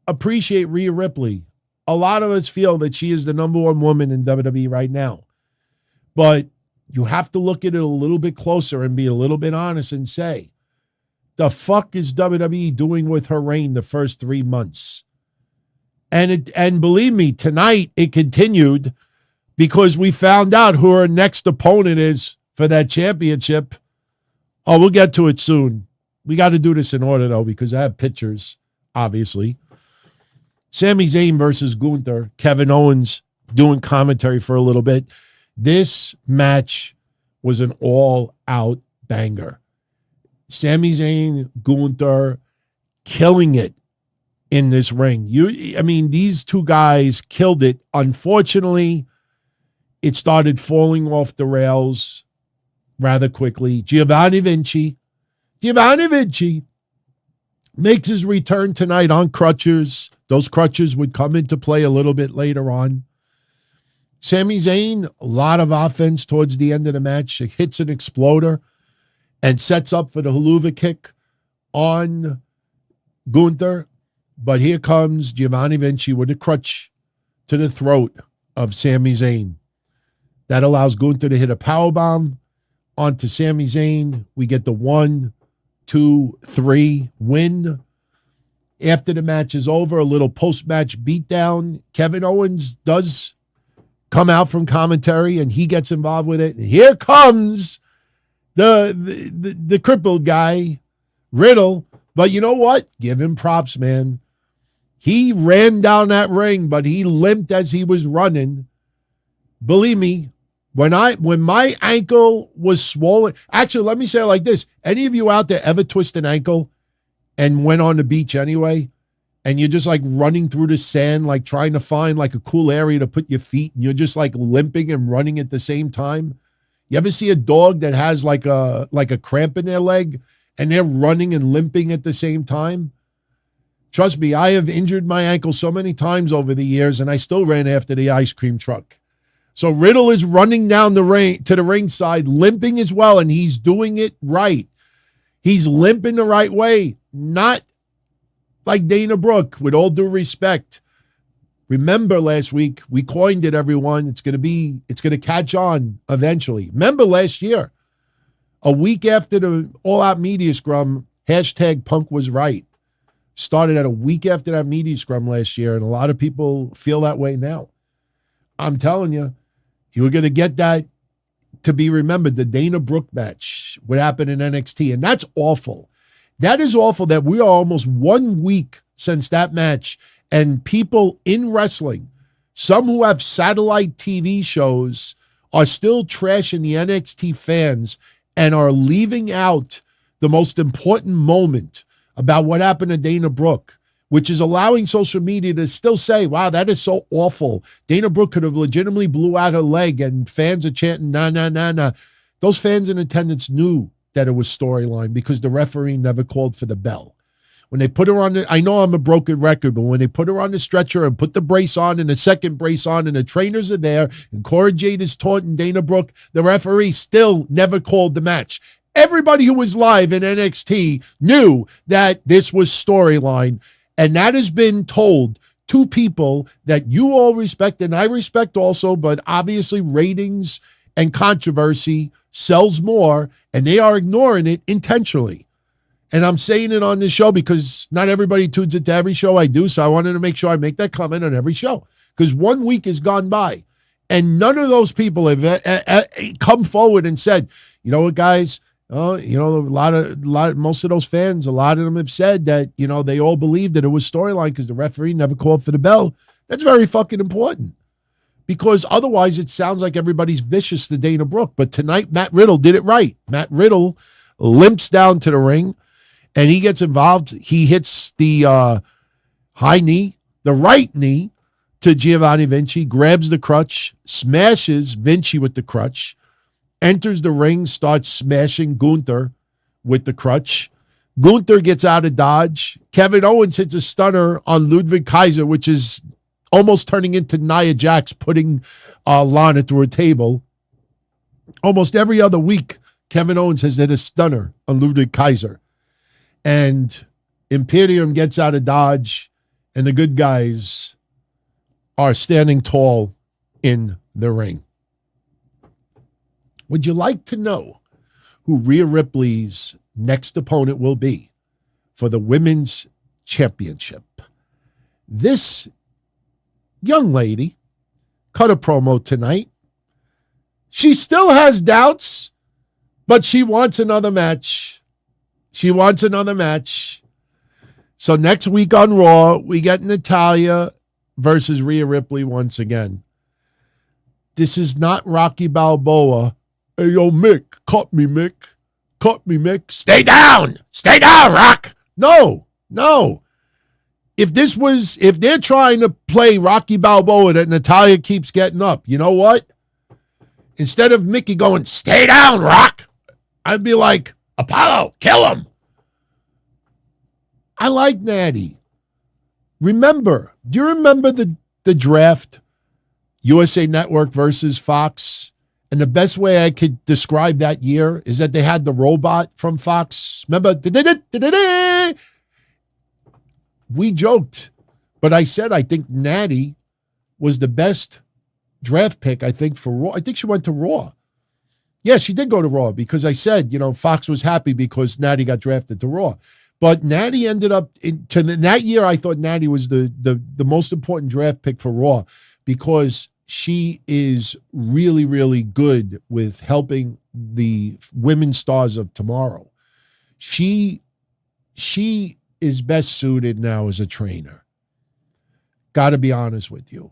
appreciate Rhea Ripley. A lot of us feel that she is the number one woman in WWE right now. But you have to look at it a little bit closer and be a little bit honest and say, the fuck is WWE doing with her reign the first 3 months? And believe me, tonight it continued because we found out who her next opponent is for that championship. Oh, we'll get to it soon. We got to do this in order, though, because I have pictures, obviously. Sami Zayn versus Gunther. Kevin Owens doing commentary for a little bit. This match was an all-out banger. Sami Zayn, Gunther, killing it in this ring. These two guys killed it. Unfortunately, it started falling off the rails rather quickly. Giovanni Vinci makes his return tonight on crutches. Those crutches would come into play a little bit later on. Sami Zayn, a lot of offense towards the end of the match. It hits an exploder and sets up for the haluva kick on Gunther. But here comes Giovanni Vinci with a crutch to the throat of Sami Zayn. That allows Gunther to hit a powerbomb onto Sami Zayn. We get the 1, 2, 3 win. After the match is over, a little post-match beatdown. Kevin Owens does come out from commentary, and he gets involved with it. And here comes the crippled guy, Riddle. But you know what? Give him props, man. He ran down that ring, but he limped as he was running. Believe me, when my ankle was swollen, actually, let me say it like this. Any of you out there ever twist an ankle and went on the beach anyway, and you're just like running through the sand, like trying to find like a cool area to put your feet, and you're just like limping and running at the same time? You ever see a dog that has like a cramp in their leg and they're running and limping at the same time? Trust me, I have injured my ankle so many times over the years, and I still ran after the ice cream truck. So Riddle is running down the ring to the ringside, limping as well, and he's doing it right. He's limping the right way, not like Dana Brooke, with all due respect. Remember last week, we coined it, everyone. It's going to catch on eventually. Remember last year, a week after the all-out media scrum, #Punk was right. Started at a week after that media scrum last year, and a lot of people feel that way now. I'm telling you, you're going to get that to be remembered. The Dana Brooke match, what happened in NXT, and that's awful. That is awful that we are almost 1 week since that match, and people in wrestling, some who have satellite TV shows, are still trashing the NXT fans and are leaving out the most important moment about what happened to Dana Brooke, which is allowing social media to still say, wow, that is so awful. Dana Brooke could have legitimately blew out her leg, and fans are chanting, nah, nah, nah, nah. Those fans in attendance knew that it was storyline because the referee never called for the bell. When they put her on I know I'm a broken record, but when they put her on the stretcher and put the brace on and the second brace on and the trainers are there and Cora Jade is taunting Dana Brooke, the referee still never called the match. Everybody who was live in NXT knew that this was storyline, and that has been told to people that you all respect and I respect also, but obviously ratings and controversy sells more, and they are ignoring it intentionally. And I'm saying it on this show because not everybody tunes into every show I do, so I wanted to make sure I make that comment on every show, because 1 week has gone by, and none of those people have come forward and said, you know what, guys, most of those fans, a lot of them have said that, they all believed that it was storyline because the referee never called for the bell. That's very fucking important, because otherwise it sounds like everybody's vicious to Dana Brooke. But tonight, Matt Riddle did it right. Matt Riddle limps down to the ring and he gets involved. He hits the high knee, the right knee to Giovanni Vinci, grabs the crutch, smashes Vinci with the crutch, enters the ring, starts smashing Gunther with the crutch. Gunther gets out of dodge. Kevin Owens hits a stunner on Ludwig Kaiser, which is almost turning into Nia Jax putting Lana through a table. Almost every other week, Kevin Owens has hit a stunner on Ludwig Kaiser. And Imperium gets out of dodge, and the good guys are standing tall in the ring. Would you like to know who Rhea Ripley's next opponent will be for the Women's Championship? This young lady cut a promo tonight. She still has doubts, but she wants another match. She wants another match. So next week on Raw, we get Natalya versus Rhea Ripley once again. This is not Rocky Balboa. Hey, yo, Mick, cut me, Mick. Cut me, Mick. Stay down. Stay down, Rock. No. If they're trying to play Rocky Balboa that Natalya keeps getting up, you know what? Instead of Mickey going, stay down, Rock, I'd be like, Apollo, kill him. I like Natty. Do you remember the draft, USA Network versus Fox? And the best way I could describe that year is that they had the robot from Fox. Remember? We joked, but I said I think Natty was the best draft pick, I think, for Raw. I think she went to Raw. Yeah, she did go to Raw because I said, Fox was happy because Natty got drafted to Raw. But Natty ended up, that year I thought Natty was the most important draft pick for Raw because she is really, really good with helping the women stars of tomorrow. She is best suited now as a trainer. Got to be honest with you.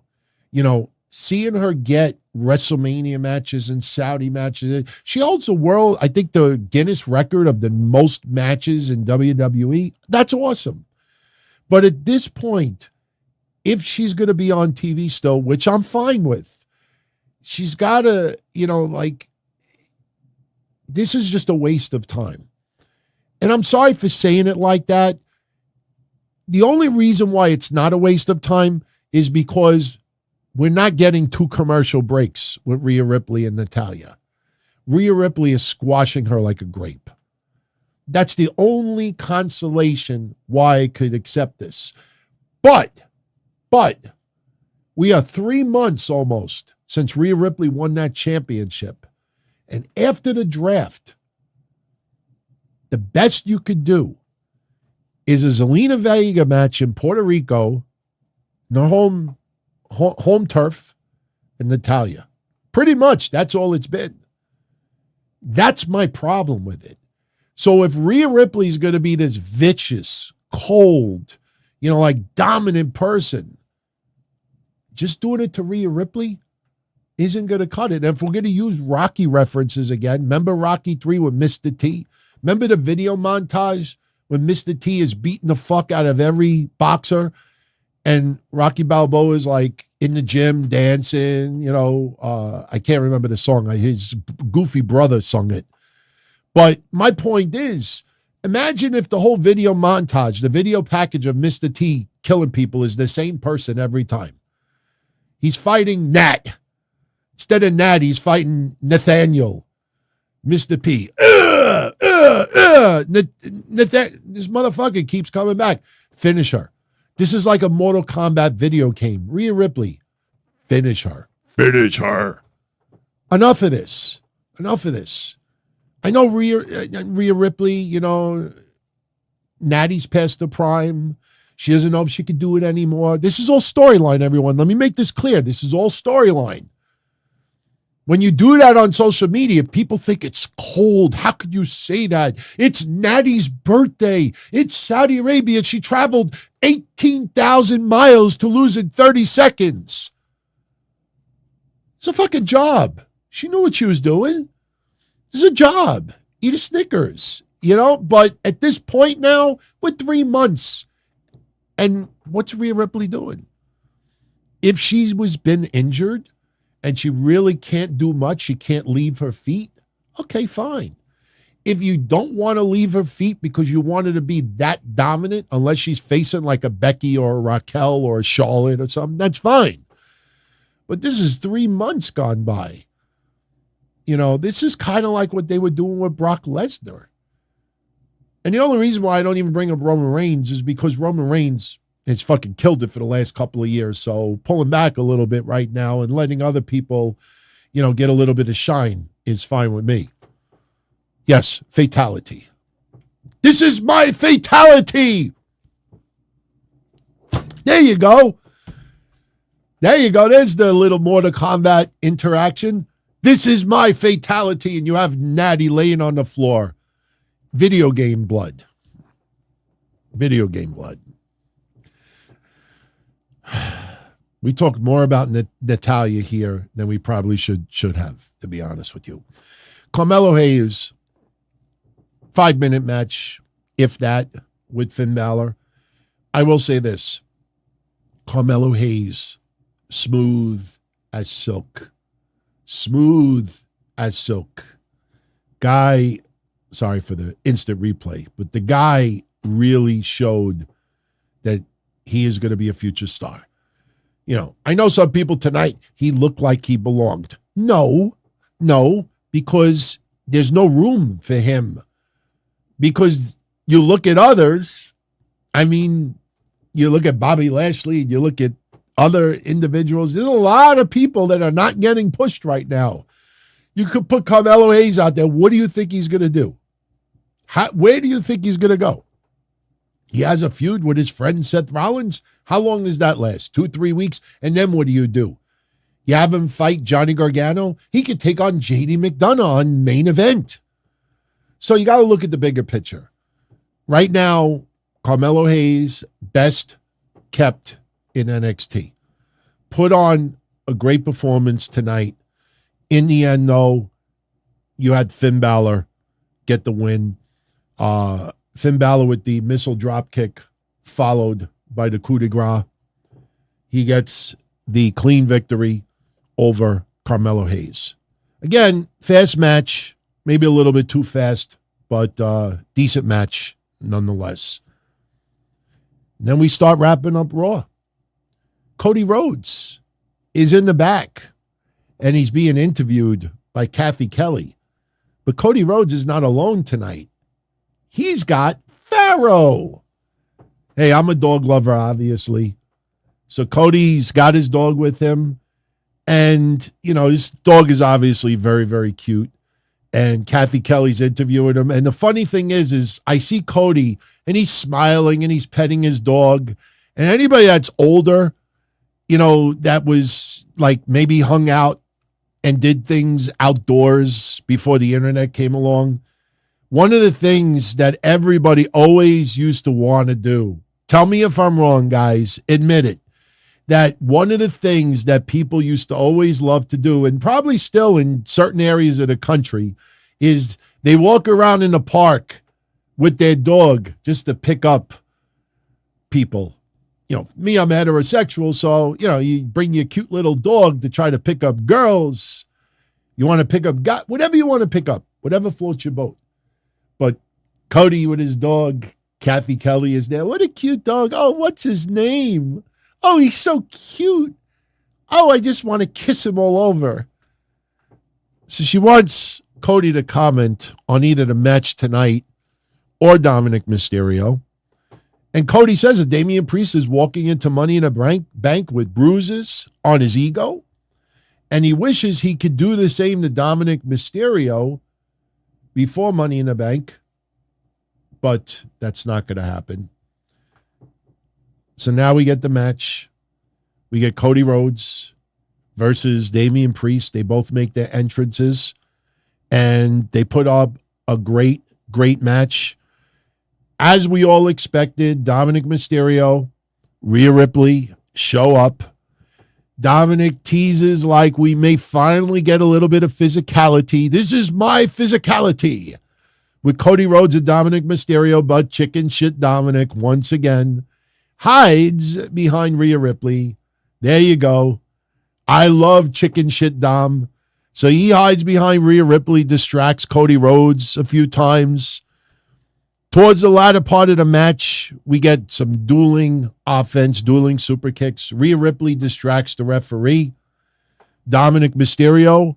Seeing her get WrestleMania matches and Saudi matches, she holds the Guinness record of the most matches in WWE. That's awesome. But at this point, if she's going to be on TV still, which I'm fine with, she's got to, this is just a waste of time. And I'm sorry for saying it like that. The only reason why it's not a waste of time is because we're not getting 2 commercial breaks with Rhea Ripley and Natalya. Rhea Ripley is squashing her like a grape. That's the only consolation why I could accept this. But we are 3 months almost since Rhea Ripley won that championship. And after the draft, the best you could do is a Zelina Vega match in Puerto Rico, no home turf, and Natalya. Pretty much, that's all it's been. That's my problem with it. So if Rhea Ripley is going to be this vicious, cold, dominant person, just doing it to Rhea Ripley isn't going to cut it. And if we're going to use Rocky references again, remember Rocky 3 with Mr. T? Remember the video montage when Mr. T is beating the fuck out of every boxer and Rocky Balboa is like in the gym dancing, I can't remember the song. His goofy brother sung it. But my point is, imagine if the whole video montage, the video package of Mr. T killing people is the same person every time. He's fighting Nat. Instead of Nat, he's fighting Nathaniel. Mr. P. This motherfucker keeps coming back. Finish her. This is like a Mortal Kombat video game. Rhea Ripley. Finish her. Finish her. Enough of this. I know Rhea Ripley, Natty's past the prime. She doesn't know if she could do it anymore. This is all storyline, everyone. Let me make this clear. This is all storyline. When you do that on social media, people think it's cold. How could you say that? It's Natty's birthday. It's Saudi Arabia. She traveled 18,000 miles to lose in 30 seconds. It's a fucking job. She knew what she was doing. This is a job. Eat a Snickers. But at this point now, we're 3 months. And what's Rhea Ripley doing? If she was been injured and she really can't do much, she can't leave her feet, okay, fine. If you don't want to leave her feet because you want her to be that dominant, unless she's facing like a Becky or a Raquel or a Charlotte or something, that's fine. But this is 3 months gone by. This is kind of like what they were doing with Brock Lesnar. And the only reason why I don't even bring up Roman Reigns is because Roman Reigns has fucking killed it for the last couple of years. So pulling back a little bit right now and letting other people, get a little bit of shine is fine with me. Yes, fatality. This is my fatality. There you go. There's the little Mortal Kombat interaction. This is my fatality. And you have Natty laying on the floor. Video game blood. We talked more about Natalya here than we probably should have, to be honest with you. Carmelo Hayes, 5-minute match, if that, with Finn Balor. I will say this. Carmelo Hayes, smooth as silk. Guy, sorry for the instant replay, but the guy really showed that he is going to be a future star. I know some people tonight, he looked like he belonged. No, because there's no room for him. Because you look at others, you look at Bobby Lashley, you look at other individuals, there's a lot of people that are not getting pushed right now. You could put Carmelo Hayes out there. What do you think he's going to do? Where do you think he's going to go? He has a feud with his friend Seth Rollins. How long does that last? 2-3 weeks? And then what do? You have him fight Johnny Gargano? He could take on JD McDonough on main event. So you got to look at the bigger picture. Right now, Carmelo Hayes, best kept in NXT. Put on a great performance tonight. In the end, though, you had Finn Balor get the win. Finn Balor with the missile drop kick, followed by the coup de grace. He gets the clean victory over Carmelo Hayes. Again, fast match, maybe a little bit too fast, but decent match nonetheless. And then we start wrapping up Raw. Cody Rhodes is in the back, and he's being interviewed by Kathy Kelly. But Cody Rhodes is not alone tonight. He's got Pharaoh. Hey, I'm a dog lover, obviously. So Cody's got his dog with him. And, his dog is obviously very, very cute. And Kathy Kelly's interviewing him. And the funny thing is I see Cody, and he's smiling, and he's petting his dog. And anybody that's older, that was like maybe hung out and did things outdoors before the internet came along. One of the things that everybody always used to want to do, tell me if I'm wrong, guys, admit it, that one of the things that people used to always love to do, and probably still in certain areas of the country, is they walk around in the park with their dog just to pick up people. Me, I'm heterosexual, so, you bring your cute little dog to try to pick up girls. You want to pick up guys, whatever you want to pick up, whatever floats your boat. But Cody with his dog, Kathy Kelly is there. What a cute dog. Oh, what's his name? Oh, he's so cute. Oh, I just want to kiss him all over. So she wants Cody to comment on either the match tonight or Dominik Mysterio. And Cody says that Damian Priest is walking into Money in a Bank with bruises on his ego. And he wishes he could do the same to Dominik Mysterio before Money in the Bank. But that's not going to happen. So now we get the match. We get Cody Rhodes versus Damian Priest. They both make their entrances. And they put up a great, great match. As we all expected, Dominik Mysterio, Rhea Ripley show up. Dominik teases like we may finally get a little bit of physicality. This is my physicality. with Cody Rhodes and Dominik Mysterio, but chicken shit Dominik once again hides behind Rhea Ripley. There you go. I love chicken shit Dom. So he hides behind Rhea Ripley, distracts Cody Rhodes a few times. Towards the latter part of the match, we get some dueling offense, dueling super kicks. Rhea Ripley distracts the referee. Dominik Mysterio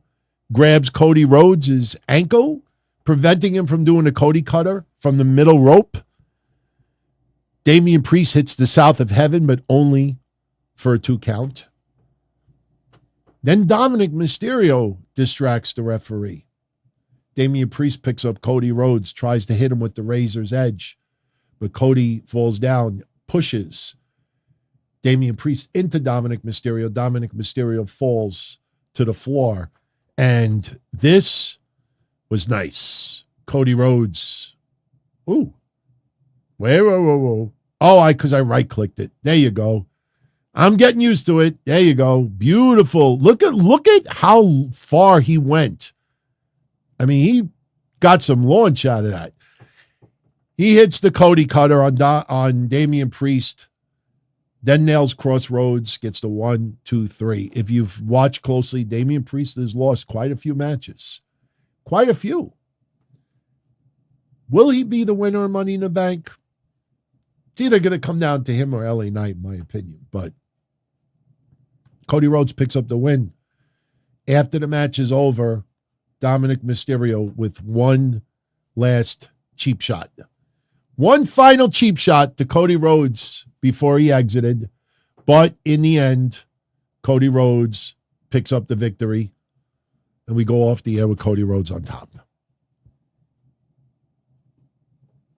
grabs Cody Rhodes' ankle, preventing him from doing a Cody cutter from the middle rope. Damian Priest hits the South of Heaven, but only for a 2 count. Then Dominik Mysterio distracts the referee. Damian Priest picks up Cody Rhodes, tries to hit him with the razor's edge, but Cody falls down, pushes Damian Priest into Dominik Mysterio. Dominik Mysterio falls to the floor. And this was nice. Cody Rhodes. Ooh. Whoa. Oh, because I right-clicked it. There you go. I'm getting used to it. There you go. Beautiful. Look at how far he went. I mean, he got some launch out of that. He hits the Cody cutter on Damian Priest, then nails Crossroads, gets the 1, 2, 3. If you've watched closely, Damian Priest has lost quite a few matches. Quite a few. Will he be the winner of Money in the Bank? It's either going to come down to him or LA Knight, in my opinion. But Cody Rhodes picks up the win. After the match is over, Dominik Mysterio with one last cheap shot. One final cheap shot to Cody Rhodes before he exited. But in the end, Cody Rhodes picks up the victory. And we go off the air with Cody Rhodes on top.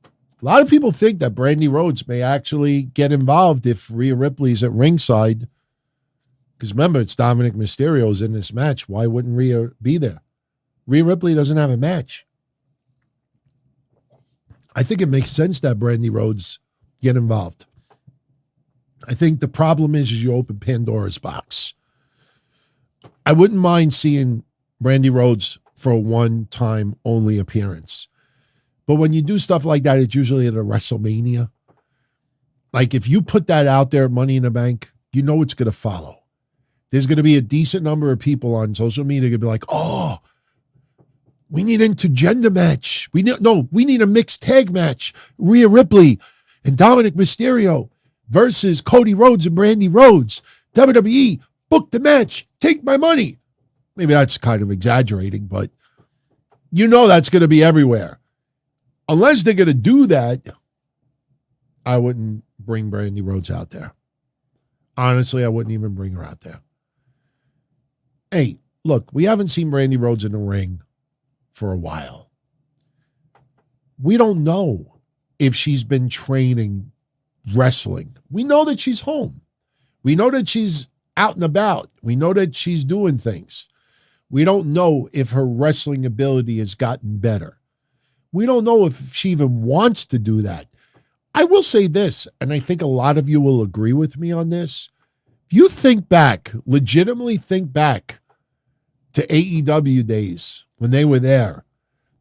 A lot of people think that Brandy Rhodes may actually get involved if Rhea Ripley's at ringside. Because remember, it's Dominik Mysterio's in this match. Why wouldn't Rhea be there? Rhea Ripley doesn't have a match. I think it makes sense that Brandy Rhodes get involved. I think the problem is you open Pandora's box. I wouldn't mind seeing Brandy Rhodes for a one-time only appearance. But when you do stuff like that, it's usually at a WrestleMania. Like if you put that out there, Money in the Bank, you know it's going to follow. There's going to be a decent number of people on social media going to be like, oh, we need an intergender match. We need a mixed tag match. Rhea Ripley and Dominik Mysterio versus Cody Rhodes and Brandy Rhodes. WWE, book the match. Take my money. Maybe that's kind of exaggerating, but you know that's going to be everywhere. Unless they're going to do that, I wouldn't bring Brandy Rhodes out there. Honestly, I wouldn't even bring her out there. Hey, look, we haven't seen Brandy Rhodes in the ring for a while. We don't know if she's been training wrestling. We know that she's home. We know that she's out and about. We know that she's doing things. We don't know if her wrestling ability has gotten better. We don't know if she even wants to do that. I will say this, and I think a lot of you will agree with me on this. If you think back, legitimately think back to AEW days when they were there,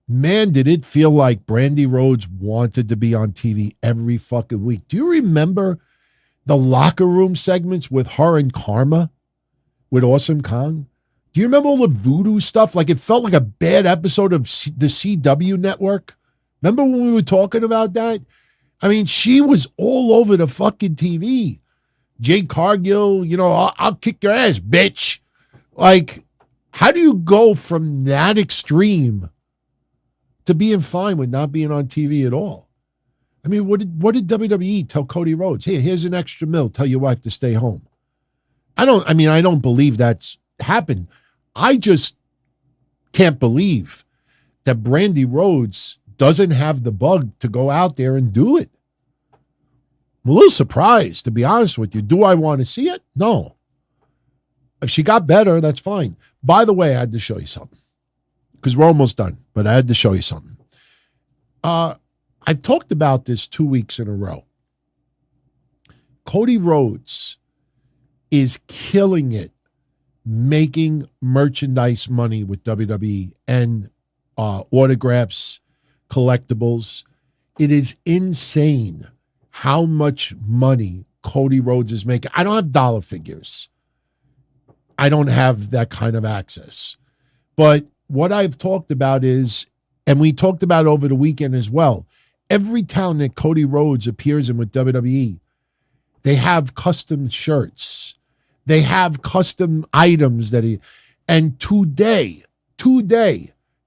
man, did it feel like Brandy Rhodes wanted to be on TV every fucking week. Do you remember the locker room segments with her and Karma, with Awesome Kong? Do you remember all the voodoo stuff? Like it felt like a bad episode of the CW network. Remember when we were talking about that? I mean, she was all over the fucking TV. Jade Cargill, I'll kick your ass, bitch. Like, how do you go from that extreme to being fine with not being on TV at all? I mean, what did WWE tell Cody Rhodes? Hey, here's an extra $1 million. Tell your wife to stay home. I don't believe that's happened. I just can't believe that Brandy Rhodes doesn't have the bug to go out there and do it. I'm a little surprised, to be honest with you. Do I want to see it? No. If she got better, that's fine. By the way, I had to show you something because we're almost done, but I had to show you something. I've talked about this 2 weeks in a row. Cody Rhodes is killing it making merchandise money with WWE and autographs, collectibles. It is insane how much money Cody Rhodes is making. I don't have dollar figures. I don't have that kind of access. But what I've talked about is, and we talked about over the weekend as well, every town that Cody Rhodes appears in with WWE, they have custom shirts. They have custom items that and today,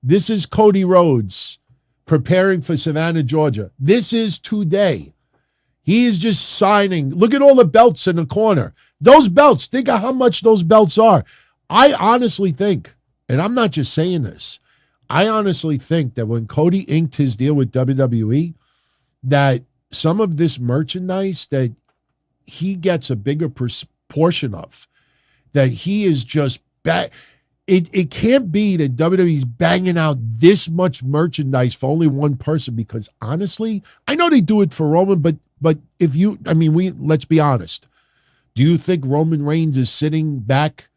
this is Cody Rhodes preparing for Savannah, Georgia. This is today. He is just signing. Look at all the belts in the corner. Those belts, think of how much those belts are. I honestly think, and I'm not just saying this, I honestly think that when Cody inked his deal with WWE, that some of this merchandise that he gets a bigger portion of, that he is just it can't be that WWE's banging out this much merchandise for only one person, because honestly, I know they do it for Roman, but if you, let's be honest. Do you think Roman Reigns is sitting back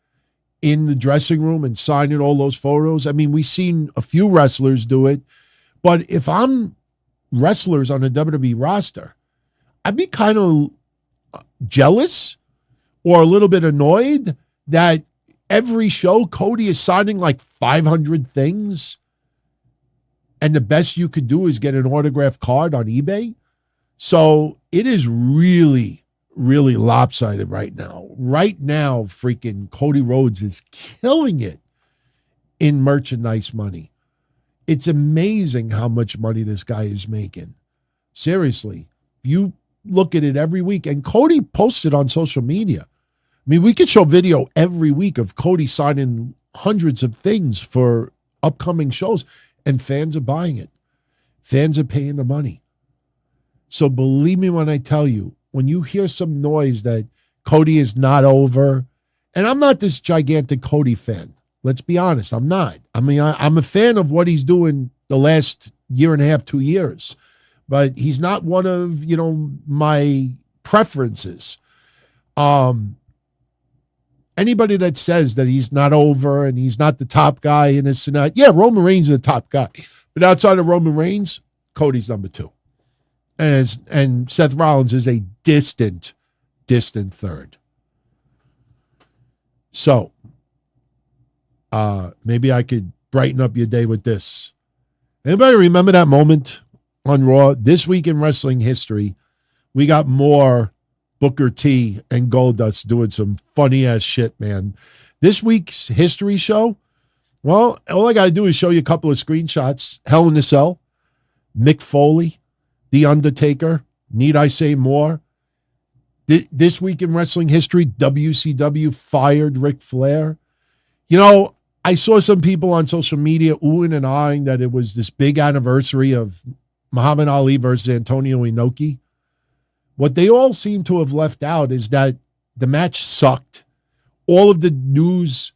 in the dressing room and signing all those photos? I mean, we've seen a few wrestlers do it, but if I'm wrestlers on the WWE roster, I'd be kind of jealous or a little bit annoyed that every show Cody is signing like 500 things, and the best you could do is get an autographed card on eBay. So it is really, really lopsided right now. Right now, freaking Cody Rhodes is killing it in merchandise money. It's amazing how much money this guy is making. Seriously, you look at it every week, and Cody posts it on social media. I mean, we could show video every week of Cody signing hundreds of things for upcoming shows, and fans are buying it. Fans are paying the money. So believe me when I tell you, when you hear some noise that Cody is not over, and I'm not this gigantic Cody fan. Let's be honest, I'm not. I mean, I'm a fan of what he's doing the last year and a half, 2 years, but he's not one of, my preferences. Anybody that says that he's not over and he's not the top guy in this and that, yeah, Roman Reigns is the top guy. But outside of Roman Reigns, Cody's number 2. And Seth Rollins is a distant third. So, maybe I could brighten up your day with this. Anybody remember that moment on Raw? This week in wrestling history, we got more Booker T and Goldust doing some funny-ass shit, man. This week's history show, well, all I got to do is show you a couple of screenshots. Hell in a Cell, Mick Foley, The Undertaker. Need I say more? This week in wrestling history, WCW fired Ric Flair. I saw some people on social media oohing and ahhing that it was this big anniversary of Muhammad Ali versus Antonio Inoki. What they all seem to have left out is that the match sucked. All of the news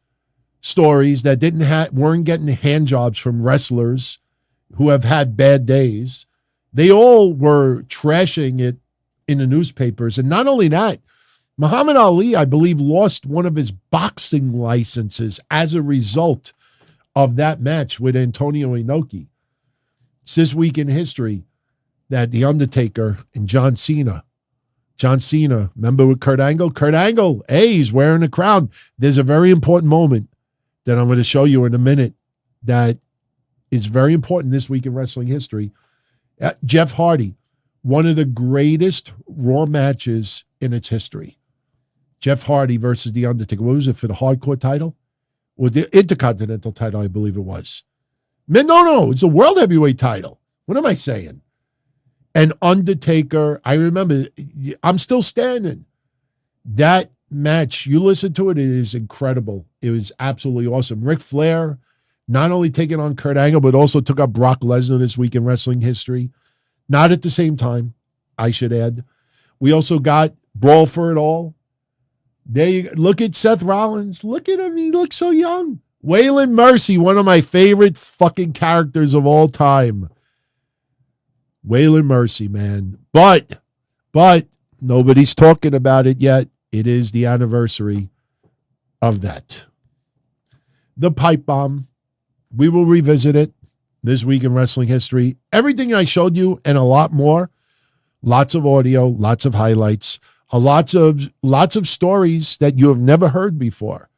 stories that weren't getting hand jobs from wrestlers who have had bad days, they all were trashing it in the newspapers. And not only that, Muhammad Ali, I believe, lost one of his boxing licenses as a result of that match with Antonio Inoki. It's this week in history that The Undertaker and John Cena, remember with Kurt Angle? Kurt Angle, hey, he's wearing a crown. There's a very important moment that I'm going to show you in a minute that is very important this week in wrestling history. Jeff Hardy, one of the greatest Raw matches in its history. Jeff Hardy versus The Undertaker. What was it, for the hardcore title? Or the Intercontinental title, I believe it was. No, it's a World Heavyweight title. What am I saying? And Undertaker, I remember, I'm still standing. That match, you listen to it, it is incredible. It was absolutely awesome. Ric Flair not only taking on Kurt Angle, but also took up Brock Lesnar this week in wrestling history. Not at the same time, I should add. We also got Brawl for It All. There you go. Look at Seth Rollins. Look at him. He looks so young. Waylon Mercy, one of my favorite fucking characters of all time. Waylon Mercy, man. But nobody's talking about it yet. It is the anniversary of that. The pipe bomb. We will revisit it. this week in wrestling history. Everything I showed you and a lot more. Lots of audio, lots of highlights, lots of stories that you have never heard before.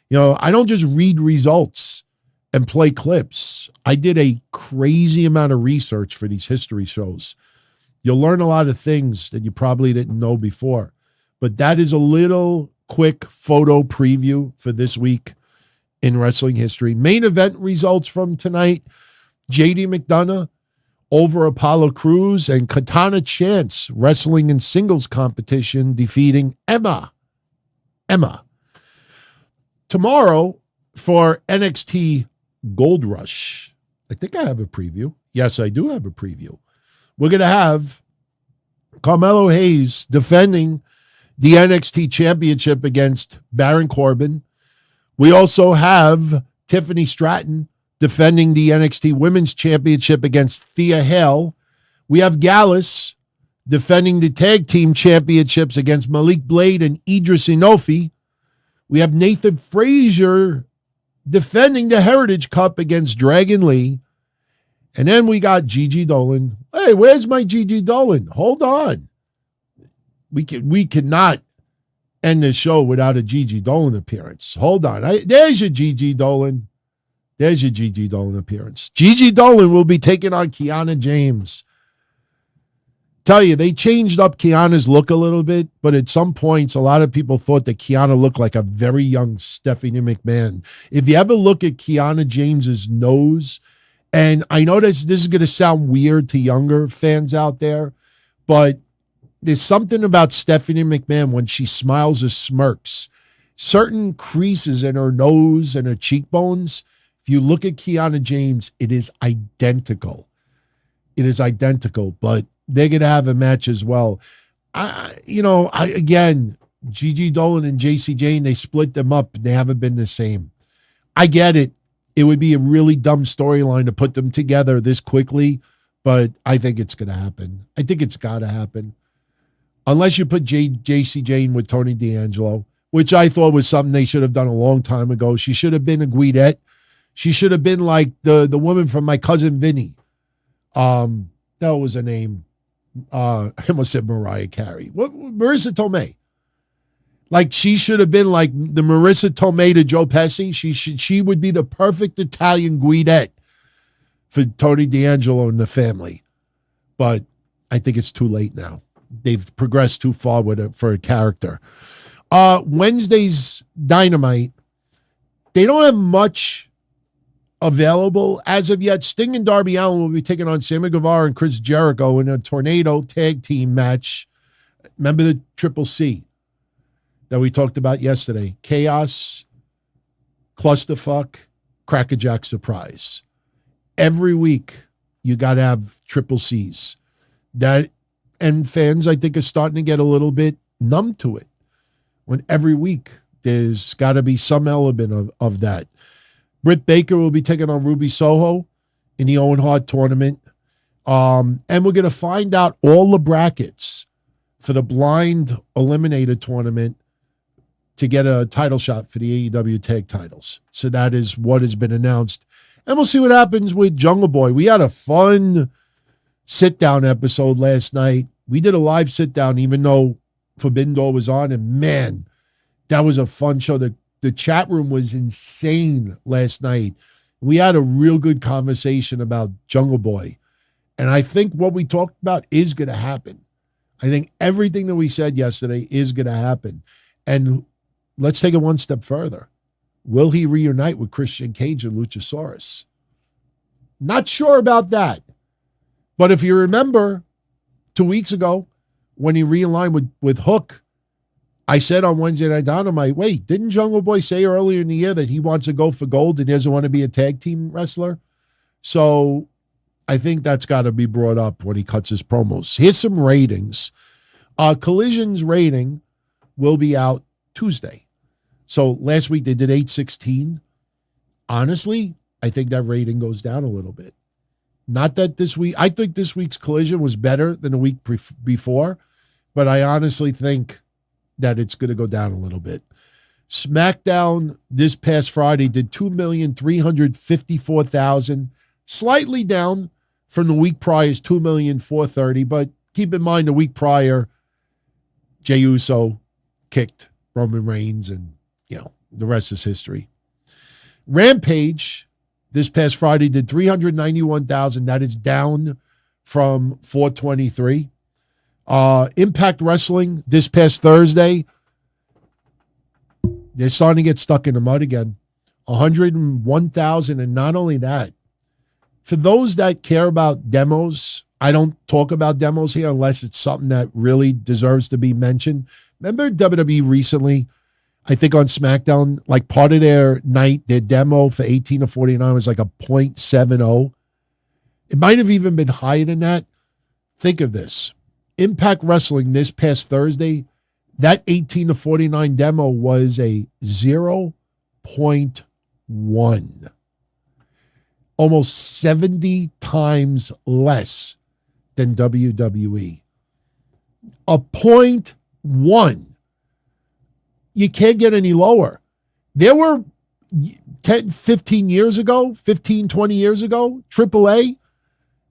You know, I don't just read results and play clips. I did a crazy amount of research for these history shows. You'll learn a lot of things that you probably didn't know before. But that is a little quick photo preview for this week in wrestling history. Main event results from tonight: JD McDonough over Apollo Crews, and Katana Chance wrestling in singles competition, defeating Emma. Tomorrow for NXT Gold Rush. I think I have a preview. Yes, I do have a preview. We're going to have Carmelo Hayes defending the NXT Championship against Baron Corbin. We also have Tiffany Stratton defending the NXT Women's Championship against Thea Hale. We have Gallus defending the Tag Team Championships against Malik Blade and Idris Inofi. We have Nathan Frazier defending the Heritage Cup against Dragon Lee. And then we got Gigi Dolan. Hey, where's my Gigi Dolan? Hold on. We cannot end the show without a Gigi Dolan appearance. Hold on. There's your Gigi Dolan. There's your Gigi Dolan appearance. Gigi Dolan will be taking on Kiana James. Tell you, they changed up Kiana's look a little bit, but at some points, a lot of people thought that Kiana looked like a very young Stephanie McMahon. If you ever look at Kiana James's nose, and I know this is going to sound weird to younger fans out there, but there's something about Stephanie McMahon when she smiles or smirks. Certain creases in her nose and her cheekbones, if you look at Kiana James, it is identical. It is identical, but they're going to have a match as well. Again, Gigi Dolan and JC Jane, they split them up. They haven't been the same. I get it. It would be a really dumb storyline to put them together this quickly, but I think it's going to happen. I think it's got to happen. Unless you put JC Jane with Tony D'Angelo, which I thought was something they should have done a long time ago. She should have been a Guidette. She should have been like the woman from My Cousin Vinny. That was her name. I almost said Mariah Carey. What? Marissa Tomei. Like, she should have been like the Marissa Tomei to Joe Pesci. She would be the perfect Italian Guidette for Tony D'Angelo and the family. But I think it's too late now. They've progressed too far for a character. Wednesday's Dynamite, they don't have much available as of yet. Sting and Darby Allin will be taking on Sammy Guevara and Chris Jericho in a Tornado tag team match. Remember the Triple C that we talked about yesterday? Chaos, Clusterfuck, Crackerjack Surprise. Every week, you got to have Triple Cs. And fans, I think, are starting to get a little bit numb to it. When every week, there's got to be some element of that. Britt Baker will be taking on Ruby Soho in the Owen Hart tournament. And we're going to find out all the brackets for the blind eliminator tournament to get a title shot for the AEW tag titles. So that is what has been announced. And we'll see what happens with Jungle Boy. We had a fun sit-down episode last night. We did a live sit-down even though Forbidden Door was on. And man, that was a fun show. The chat room was insane last night. We had a real good conversation about Jungle Boy. And I think what we talked about is going to happen. I think everything that we said yesterday is going to happen. And let's take it one step further. Will he reunite with Christian Cage and Luchasaurus? Not sure about that. But if you remember 2 weeks ago when he realigned with Hook, I said on Wednesday Night Dynamite, wait, didn't Jungle Boy say earlier in the year that he wants to go for gold and he doesn't want to be a tag team wrestler? So I think that's got to be brought up when he cuts his promos. Here's some ratings. Collision's rating will be out Tuesday. So last week they did 816. Honestly, I think that rating goes down a little bit. Not that this week, I think this week's Collision was better than the week before, but I honestly think that it's going to go down a little bit. SmackDown this past Friday did 2,354,000 Slightly down from the week prior is $2,430,000, but keep in mind the week prior, Jey Uso kicked Roman Reigns, and the rest is history. Rampage this past Friday did $391,000. That is down from $423,000. Impact Wrestling this past Thursday, they're starting to get stuck in the mud again. $101,000, and not only that, for those that care about demos, I don't talk about demos here unless it's something that really deserves to be mentioned. Remember WWE recently, I think on SmackDown, like part of their night, their demo for 18 to 49 was like a .70. It might have even been higher than that. Think of this. Impact Wrestling this past Thursday, that 18 to 49 demo was a 0.1. Almost 70 times less than WWE. A .1. You can't get any lower. There were 10, 15 years ago, 15, 20 years ago, AAA,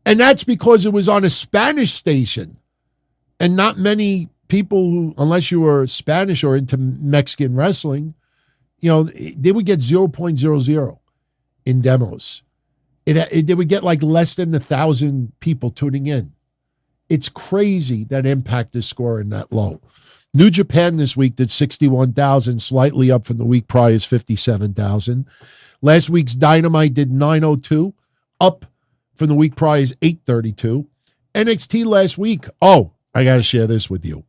and that's because it was on a Spanish station. And not many people who, unless you were Spanish or into Mexican wrestling, they would get 0.00 in demos. They would get like less than 1,000 people tuning in. It's crazy that Impact is scoring that low. New Japan this week did 61,000, slightly up from the week prior is 57,000. Last week's Dynamite did 902, up from the week prior is 832. NXT last week, I got to share this with you.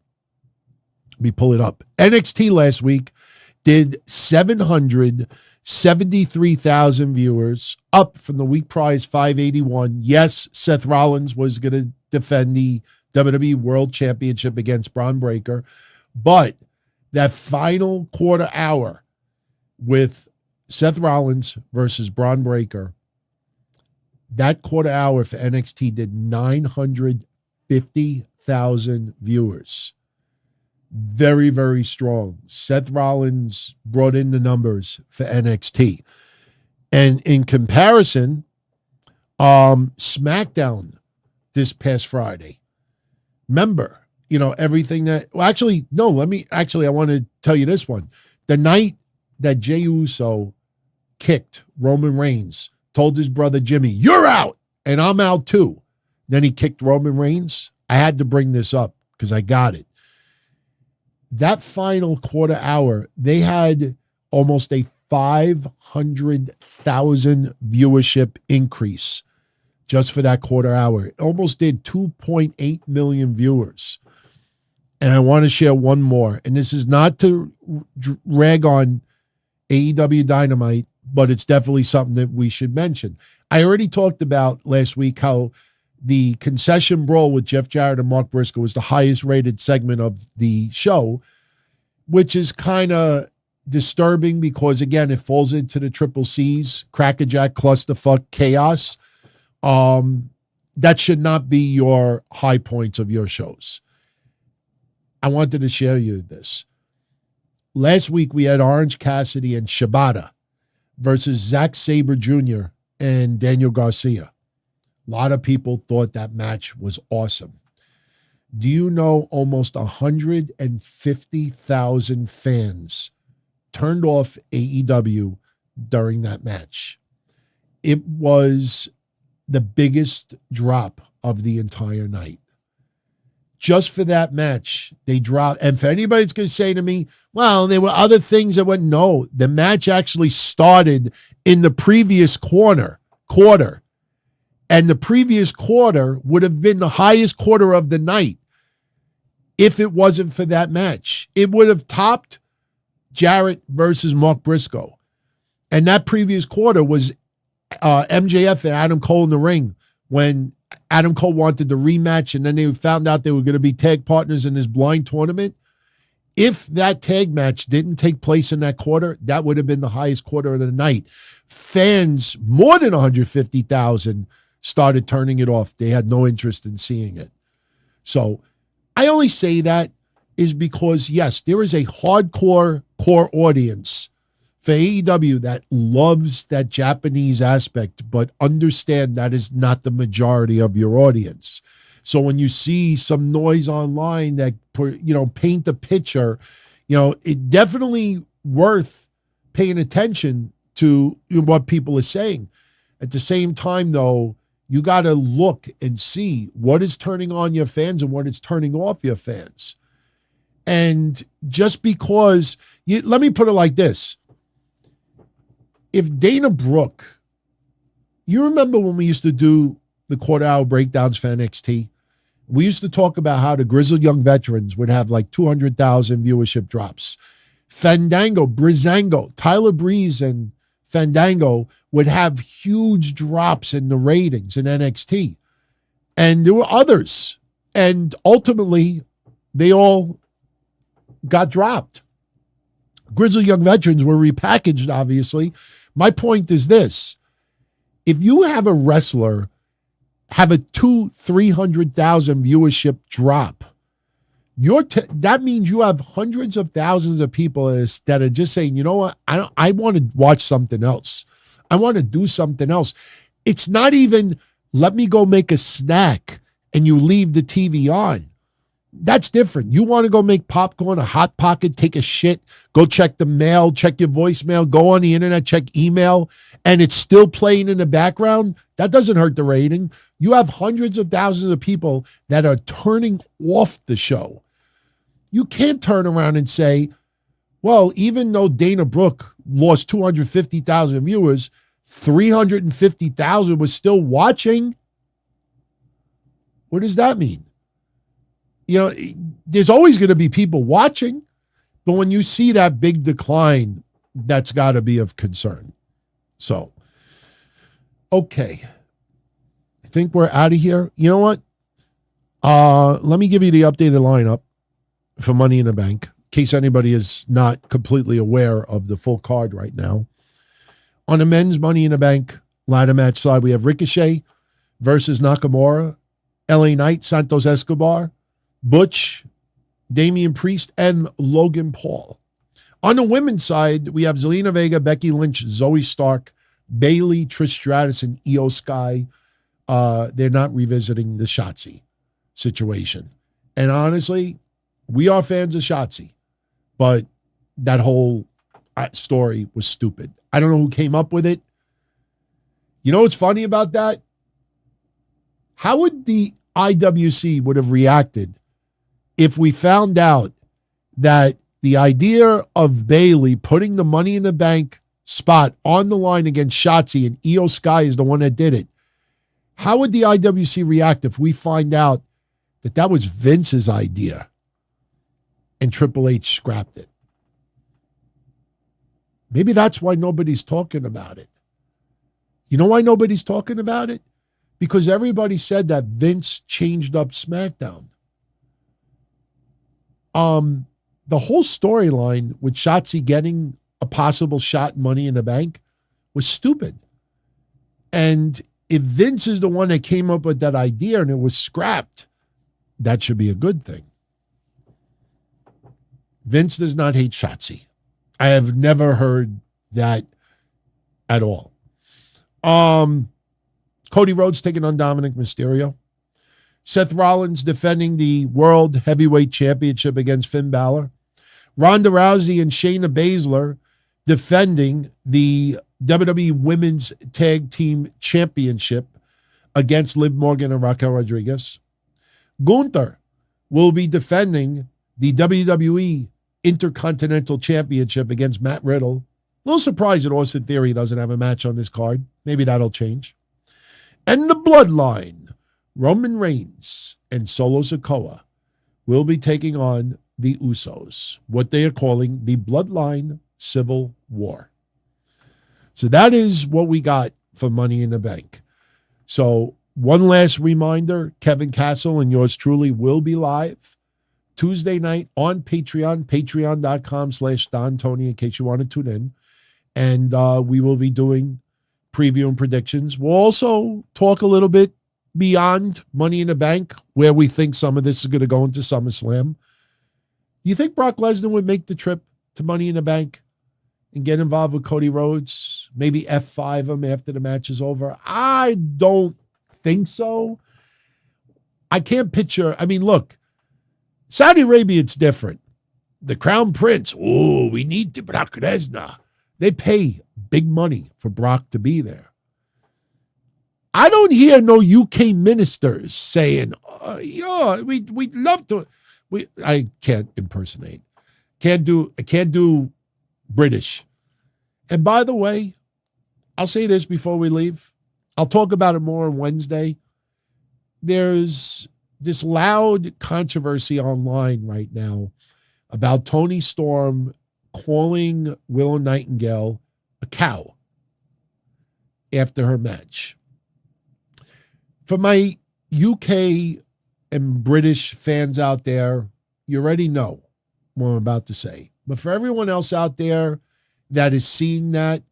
Let me pull it up. NXT last week did 773,000 viewers, up from the week prior is 581. Yes, Seth Rollins was going to defend the WWE World Championship against Braun Breaker. But that final quarter hour with Seth Rollins versus Braun Breaker, that quarter hour for NXT did 950,000 viewers. Very, very strong. Seth Rollins brought in the numbers for NXT. And in comparison, SmackDown this past Friday, remember, everything that, I want to tell you this one. The night that Jey Uso kicked Roman Reigns, told his brother Jimmy, "You're out, and I'm out too." Then he kicked Roman Reigns. I had to bring this up because I got it. That final quarter hour, they had almost a 500,000 viewership increase just for that quarter hour. It almost did 2.8 million viewers. And I want to share one more. And this is not to rag on AEW Dynamite, but it's definitely something that we should mention. I already talked about last week how the concession brawl with Jeff Jarrett and Mark Briscoe was the highest rated segment of the show, which is kind of disturbing because, again, it falls into the triple C's, crackerjack, clusterfuck, chaos. That should not be your high points of your shows. I wanted to share you this. Last week, we had Orange Cassidy and Shibata versus Zack Sabre Jr. and Daniel Garcia. A lot of people thought that match was awesome. Do you know almost 150,000 fans turned off AEW during that match? It was the biggest drop of the entire night. Just for that match, they dropped. And for anybody that's going to say to me, well, there were other things that went, no, the match actually started in the previous quarter. And the previous quarter would have been the highest quarter of the night if it wasn't for that match. It would have topped Jarrett versus Mark Briscoe. And that previous quarter was MJF and Adam Cole in the ring when Adam Cole wanted the rematch, and then they found out they were going to be tag partners in this blind tournament. If that tag match didn't take place in that quarter, that would have been the highest quarter of the night. Fans, more than 150,000, started turning it off. They had no interest in seeing it. So I only say that is because, yes, there is a hardcore core audience for AEW that loves that Japanese aspect, but understand that is not the majority of your audience. So when you see some noise online that, paint the picture, it definitely worth paying attention to what people are saying. At the same time, though, you got to look and see what is turning on your fans and what is turning off your fans. And just because, let me put it like this. If Dana Brooke, you remember when we used to do the quarter-hour breakdowns for NXT? We used to talk about how the grizzled young veterans would have like 200,000 viewership drops. Brizango, Tyler Breeze and Fandango would have huge drops in the ratings in NXT. And there were others. And ultimately, they all got dropped. Grizzled young veterans were repackaged, obviously. My point is this. If you have a wrestler have a 200,000-300,000 viewership drop, that means you have hundreds of thousands of people that are just saying, you know what, I want to watch something else. I want to do something else. It's not even, let me go make a snack and you leave the TV on. That's different. You want to go make popcorn, a Hot Pocket, take a shit, go check the mail, check your voicemail, go on the internet, check email, and it's still playing in the background. That doesn't hurt the rating. You have hundreds of thousands of people that are turning off the show. You can't turn around and say, well, even though Dana Brooke lost 250,000 viewers, 350,000 was still watching. What does that mean? There's always going to be people watching, but when you see that big decline, that's got to be of concern. So, okay. I think we're out of here. You know what? Let me give you the updated lineup for Money in the Bank, in case anybody is not completely aware of the full card right now. On the men's Money in the Bank ladder match side, we have Ricochet versus Nakamura, LA Knight, Santos Escobar, Butch, Damian Priest, and Logan Paul. On the women's side, we have Zelina Vega, Becky Lynch, Zoe Stark, Bayley, Trish Stratus, and Io Sky. They're not revisiting the Shotzi situation. And honestly, we are fans of Shotzi, but that whole story was stupid. I don't know who came up with it. You know what's funny about that? How would the IWC would have reacted if we found out that the idea of Bayley putting the Money in the Bank spot on the line against Shotzi and Io Sky is the one that did it? How would the IWC react if we find out that that was Vince's idea and Triple H scrapped it? Maybe that's why nobody's talking about it. You know why nobody's talking about it? Because everybody said that Vince changed up SmackDown. The whole storyline with Shotzi getting a possible shot Money in the Bank was stupid. And if Vince is the one that came up with that idea and it was scrapped, that should be a good thing. Vince does not hate Shotzi. I have never heard that at all. Cody Rhodes taking on Dominik Mysterio. Seth Rollins defending the World Heavyweight Championship against Finn Balor. Ronda Rousey and Shayna Baszler defending the WWE Women's Tag Team Championship against Liv Morgan and Raquel Rodriguez. Gunther will be defending the WWE Intercontinental Championship against Matt Riddle. A little surprised that Austin Theory doesn't have a match on this card. Maybe that'll change. And the Bloodline, Roman Reigns and Solo Sikoa, will be taking on the Usos, what they are calling the Bloodline Civil War. So that is what we got for Money in the Bank. So one last reminder, Kevin Castle and yours truly will be live Tuesday night on Patreon, patreon.com/Don Tony, in case you want to tune in. And we will be doing preview and predictions. We'll also talk a little bit beyond Money in the Bank, where we think some of this is going to go into SummerSlam. You think Brock Lesnar would make the trip to Money in the Bank? and get involved with Cody Rhodes? Maybe F5 him after the match is over? I don't think so. I can't picture. I mean, look, Saudi Arabia, it's different. The Crown Prince, we need the Brock Lesnar. They pay big money for Brock to be there. I don't hear no UK ministers saying, we'd love to. I can't impersonate. I can't do British. And by the way, I'll say this before we leave. I'll talk about it more on Wednesday. There's this loud controversy online right now about Toni Storm calling Willow Nightingale a cow after her match. For my UK and British fans out there, you already know what I'm about to say. But for everyone else out there that is seeing that,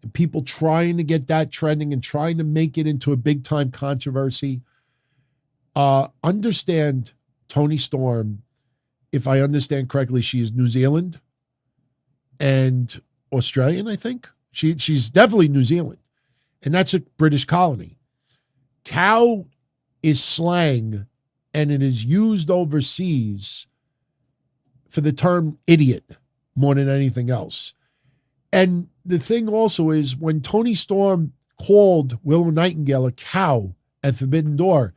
and people trying to get that trending and trying to make it into a big-time controversy, understand Toni Storm. If I understand correctly, she is New Zealand and Australian, I think. She's definitely New Zealand, and that's a British colony. Cow is slang, and it is used overseas for the term idiot more than anything else. And the thing also is when Toni Storm called Willow Nightingale a cow at Forbidden Door,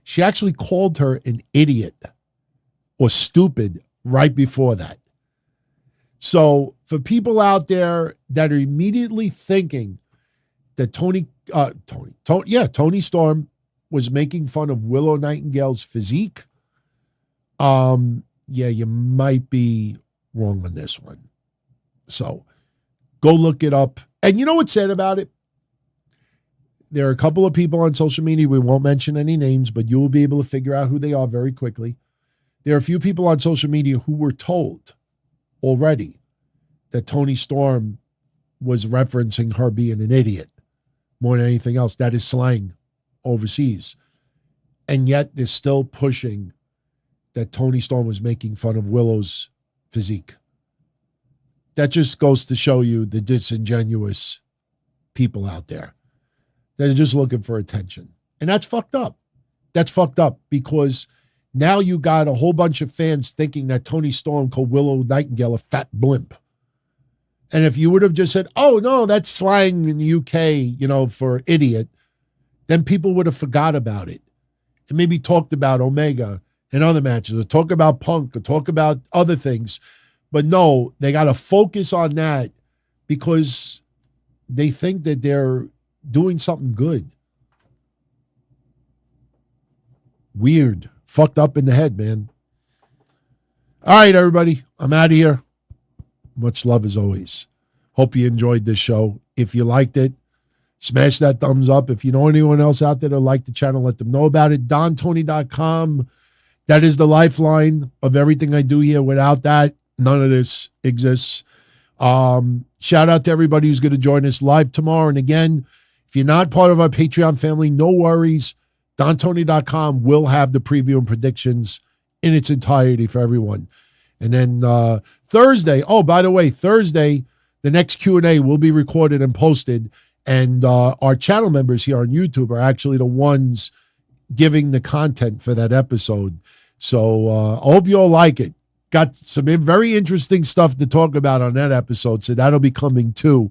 she actually called her an idiot or stupid right before that. So for people out there that are immediately thinking that Toni Storm was making fun of Willow Nightingale's physique, you might be wrong on this one. So go look it up. And you know what's sad about it? There are a couple of people on social media, we won't mention any names, but you will be able to figure out who they are very quickly. There are a few people on social media who were told already that Toni Storm was referencing her being an idiot more than anything else. That is slang overseas. And yet they're still pushing that Toni Storm was making fun of Willow's physique. That just goes to show you the disingenuous people out there. They're just looking for attention. And that's fucked up. That's fucked up because now you got a whole bunch of fans thinking that Toni Storm called Willow Nightingale a fat blimp. And if you would have just said, oh, no, that's slang in the UK, for idiot, then people would have forgot about it and maybe talked about Omega and other matches or talk about Punk or talk about other things. But no, they got to focus on that because they think that they're doing something good. Weird. Fucked up in the head, man. All right, everybody. I'm out of here. Much love as always. Hope you enjoyed this show. If you liked it, smash that thumbs up. If you know anyone else out there that like the channel, let them know about it. DonTony.com. That is the lifeline of everything I do here. Without that, none of this exists. Shout out to everybody who's going to join us live tomorrow. And again, if you're not part of our Patreon family, no worries. DonTony.com will have the preview and predictions in its entirety for everyone. And then Thursday, by the way, Thursday, the next Q&A will be recorded and posted. And our channel members here on YouTube are actually the ones giving the content for that episode. So I hope you all like it. Got some very interesting stuff to talk about on that episode. So that'll be coming too.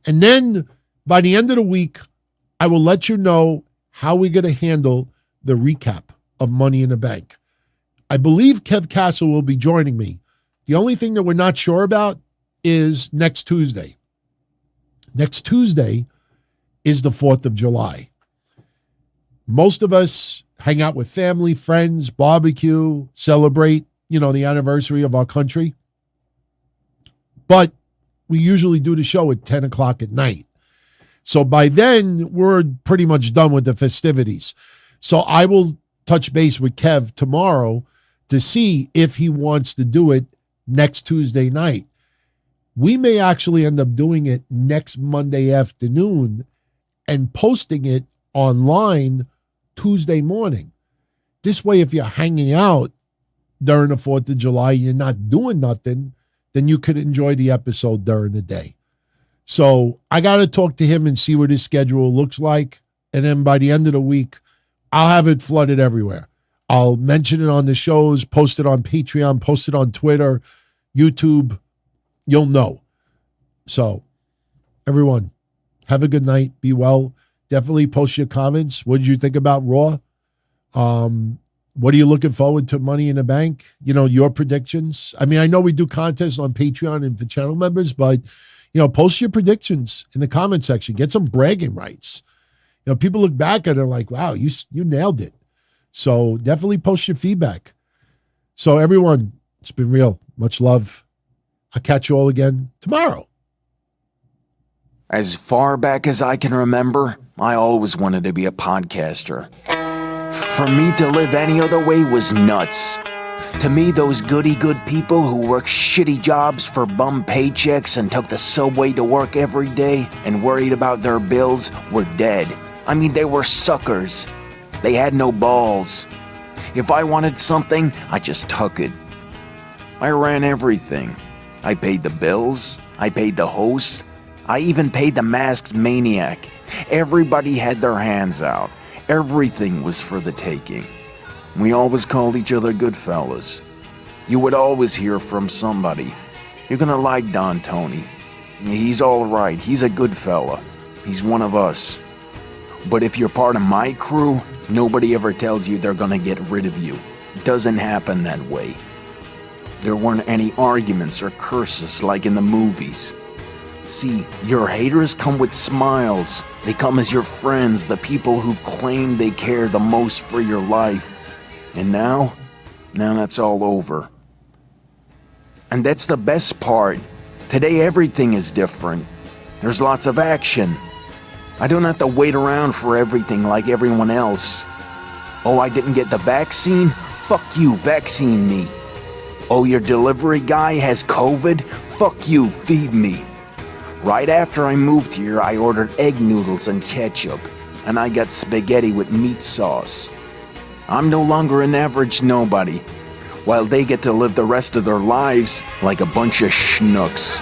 And then by the end of the week, I will let you know how we're going to handle the recap of Money in the Bank. I believe Kev Castle will be joining me. The only thing that we're not sure about is next Tuesday. Next Tuesday is the 4th of July. Most of us hang out with family, friends, barbecue, celebrate, the anniversary of our country. But we usually do the show at 10 o'clock at night. So by then, we're pretty much done with the festivities. So I will touch base with Kev tomorrow to see if he wants to do it next Tuesday night. We may actually end up doing it next Monday afternoon and posting it online Tuesday morning. This way, if you're hanging out during the 4th of July, you're not doing nothing, then you could enjoy the episode during the day. So I got to talk to him and see what his schedule looks like. And then by the end of the week, I'll have it flooded everywhere. I'll mention it on the shows, post it on Patreon, post it on Twitter, YouTube. You'll know. So everyone, have a good night. Be well. Definitely post your comments. What did you think about Raw? What are you looking forward to Money in the Bank? You know, your predictions. I mean, I know we do contests on Patreon and for channel members, but, you know, post your predictions in the comment section. Get some bragging rights. You know, people look back at it like, wow, you nailed it. So definitely post your feedback. So everyone, it's been real. Much love. I'll catch you all again tomorrow. As far back as I can remember, I always wanted to be a podcaster. For me to live any other way was nuts. To me, those goody-good people who worked shitty jobs for bum paychecks and took the subway to work every day and worried about their bills were dead. I mean, they were suckers. They had no balls. If I wanted something, I just took it. I ran everything. I paid the bills. I paid the host. I even paid the masked maniac. Everybody had their hands out. Everything was for the taking. We always called each other good fellas. You would always hear from somebody. You're gonna like Don Tony. He's all right. He's a good fella. He's one of us. But if you're part of my crew, nobody ever tells you they're gonna get rid of you. It doesn't happen that way. There weren't any arguments or curses like in the movies. See, your haters come with smiles. They come as your friends, the people who've claimed they care the most for your life. And now that's all over. And that's the best part. Today everything is different. There's lots of action. I don't have to wait around for everything like everyone else. Oh, I didn't get the vaccine? Fuck you, vaccine me. Oh, your delivery guy has COVID? Fuck you, feed me. Right after I moved here, I ordered egg noodles and ketchup, and I got spaghetti with meat sauce. I'm no longer an average nobody, while they get to live the rest of their lives like a bunch of schnooks.